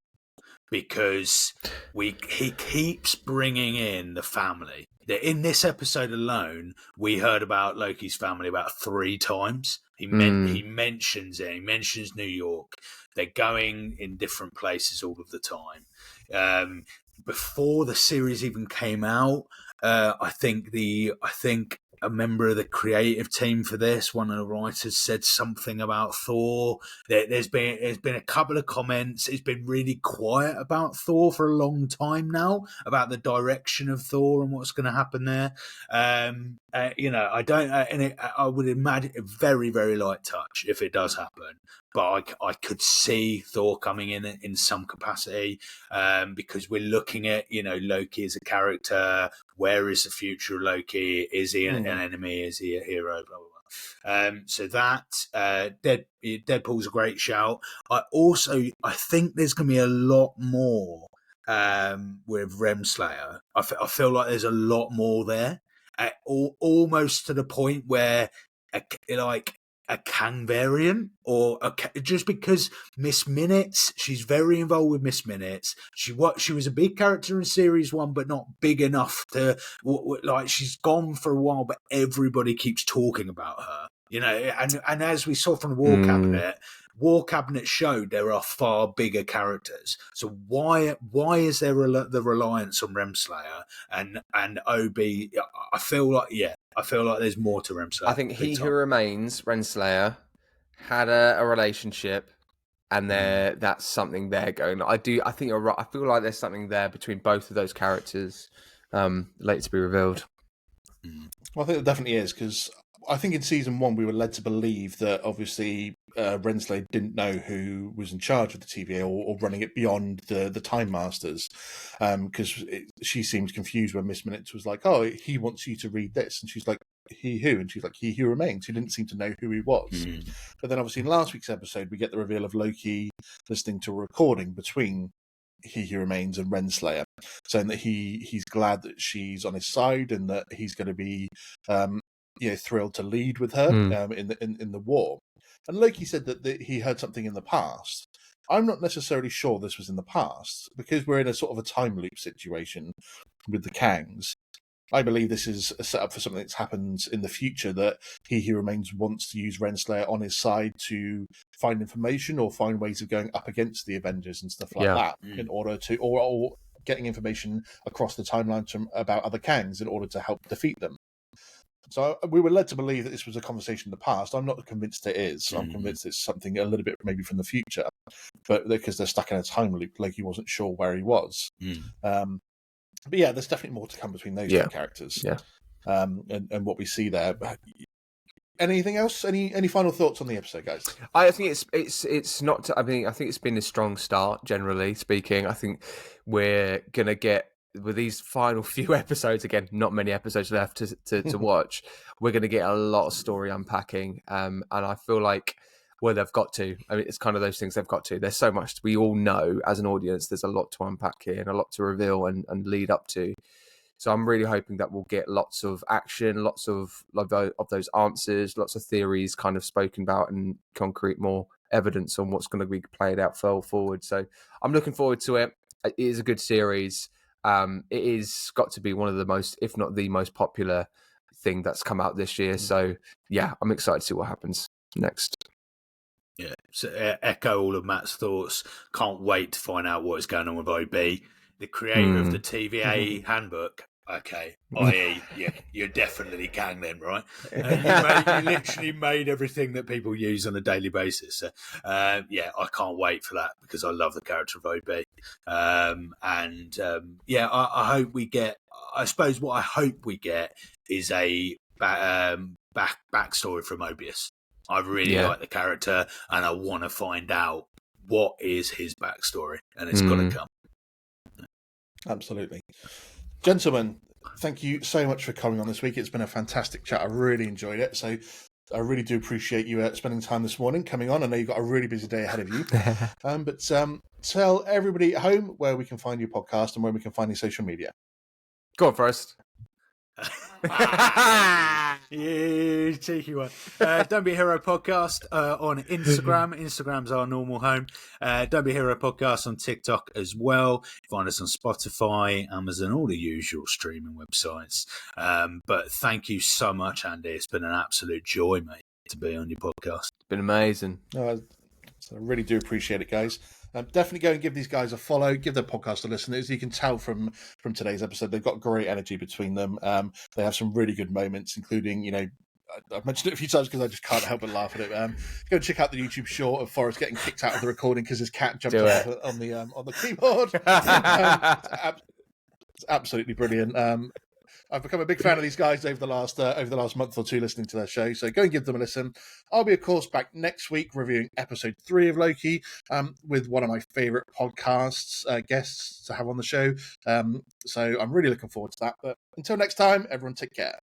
Because he keeps bringing in the family. In this episode alone, we heard about Loki's family about 3 times. He mentions it. He mentions New York. They're going in different places all of the time. Before the series even came out, I think a member of the creative team for this, one of the writers, said something about Thor. There's been a couple of comments. It's been really quiet about Thor for a long time now, about the direction of Thor and what's going to happen there. I don't, and I would imagine a very, very light touch if it does happen. But I could see Thor coming in some capacity, because we're looking at, Loki as a character. Where is the future of Loki? Is he an enemy? Is he a hero? Blah, blah, blah. So that Deadpool's a great shout. I think there's going to be a lot more with Renslayer. I feel like there's a lot more there, almost to the point where a Kang variant, or just because Miss Minutes, she's very involved with Miss Minutes. She was a big character in series 1, but not big enough to she's gone for a while, but everybody keeps talking about her. And as we saw from the War Cabinet showed there are far bigger characters. So why is there the reliance on Renslayer and OB? I feel like there's more to Renslayer. I think He Who Remains, Renslayer, had a relationship, and that's something there going on. I think you're right. I feel like there's something there between both of those characters, later to be revealed. Well, I think it definitely is, because I think in season 1 we were led to believe that obviously Renslayer didn't know who was in charge of the TVA or running it beyond the Time Masters, because she seemed confused when Miss Minutes was like, "Oh, he wants you to read this," and she's like, "He who?" And she's like, "He who remains." He didn't seem to know who he was. But then obviously in last week's episode we get the reveal of Loki listening to a recording between He Who Remains and Renslayer, saying that he's glad that she's on his side and that he's going to be thrilled to lead with her in the war. And Loki said that he heard something in the past. I'm not necessarily sure this was in the past, because we're in a sort of a time loop situation with the Kangs. I believe this is a setup for something that's happened in the future, that He Who Remains wants to use Renslayer on his side to find information or find ways of going up against the Avengers and stuff like that in order to, or getting information across the timelines about other Kangs in order to help defeat them. So we were led to believe that this was a conversation in the past. I'm not convinced it is. I'm convinced it's something a little bit maybe from the future, but because they're stuck in a time loop, Loki wasn't sure where he was. But yeah, there's definitely more to come between those two characters. And what we see there. Anything else? Any final thoughts on the episode, guys? I think it's not. I mean, I think it's been a strong start, generally speaking. I think we're gonna get, with these final few episodes, again, not many episodes left to watch, we're going to get a lot of story unpacking. And I feel like, well, they've got to. I mean, it's kind of those things they've got to. There's so much we all know as an audience. There's a lot to unpack here and a lot to reveal and lead up to. So I'm really hoping that we'll get lots of action, lots of those answers, lots of theories kind of spoken about, and concrete more evidence on what's going to be played out forward. So I'm looking forward to it. It is a good series. It is got to be one of the most, if not the most popular thing that's come out this year. So yeah, I'm excited to see what happens next. Yeah, so echo all of Matt's thoughts. Can't wait to find out what is going on with OB, the creator of the TVA handbook. Okay, i.e., you're definitely Kang then, right? You literally made everything that people use on a daily basis. So, I can't wait for that, because I love the character of OB. I hope we get. I suppose what I hope we get is a backstory from Mobius. I really like the character, and I want to find out what is his backstory, and it's got to come. Absolutely. Gentlemen, thank you so much for coming on this week. It's been a fantastic chat. I really enjoyed it. So I really do appreciate you spending time this morning coming on. I know you've got a really busy day ahead of you. But tell everybody at home where we can find your podcast and where we can find your social media. Go on first. You cheeky one. Don't Be a Hero podcast on Instagram. Instagram's our normal home. Don't Be a Hero podcast on TikTok as well. Find us on Spotify, Amazon, all the usual streaming websites. But thank you so much, Andy. It's been an absolute joy, mate, to be on your podcast. It's been amazing. I really do appreciate it, guys. Definitely go and give these guys a follow. Give their podcast a listen. As you can tell from today's episode, they've got great energy between them. They have some really good moments, including, I've mentioned it a few times because I just can't help but laugh at it. Go and check out the YouTube short of Forrest getting kicked out of the recording because his cat jumped on the keyboard. It's absolutely brilliant. I've become a big fan of these guys over the last month or two, listening to their show. So go and give them a listen. I'll be, of course, back next week reviewing episode 3 of Loki with one of my favourite podcasts guests to have on the show. So I'm really looking forward to that. But until next time, everyone take care.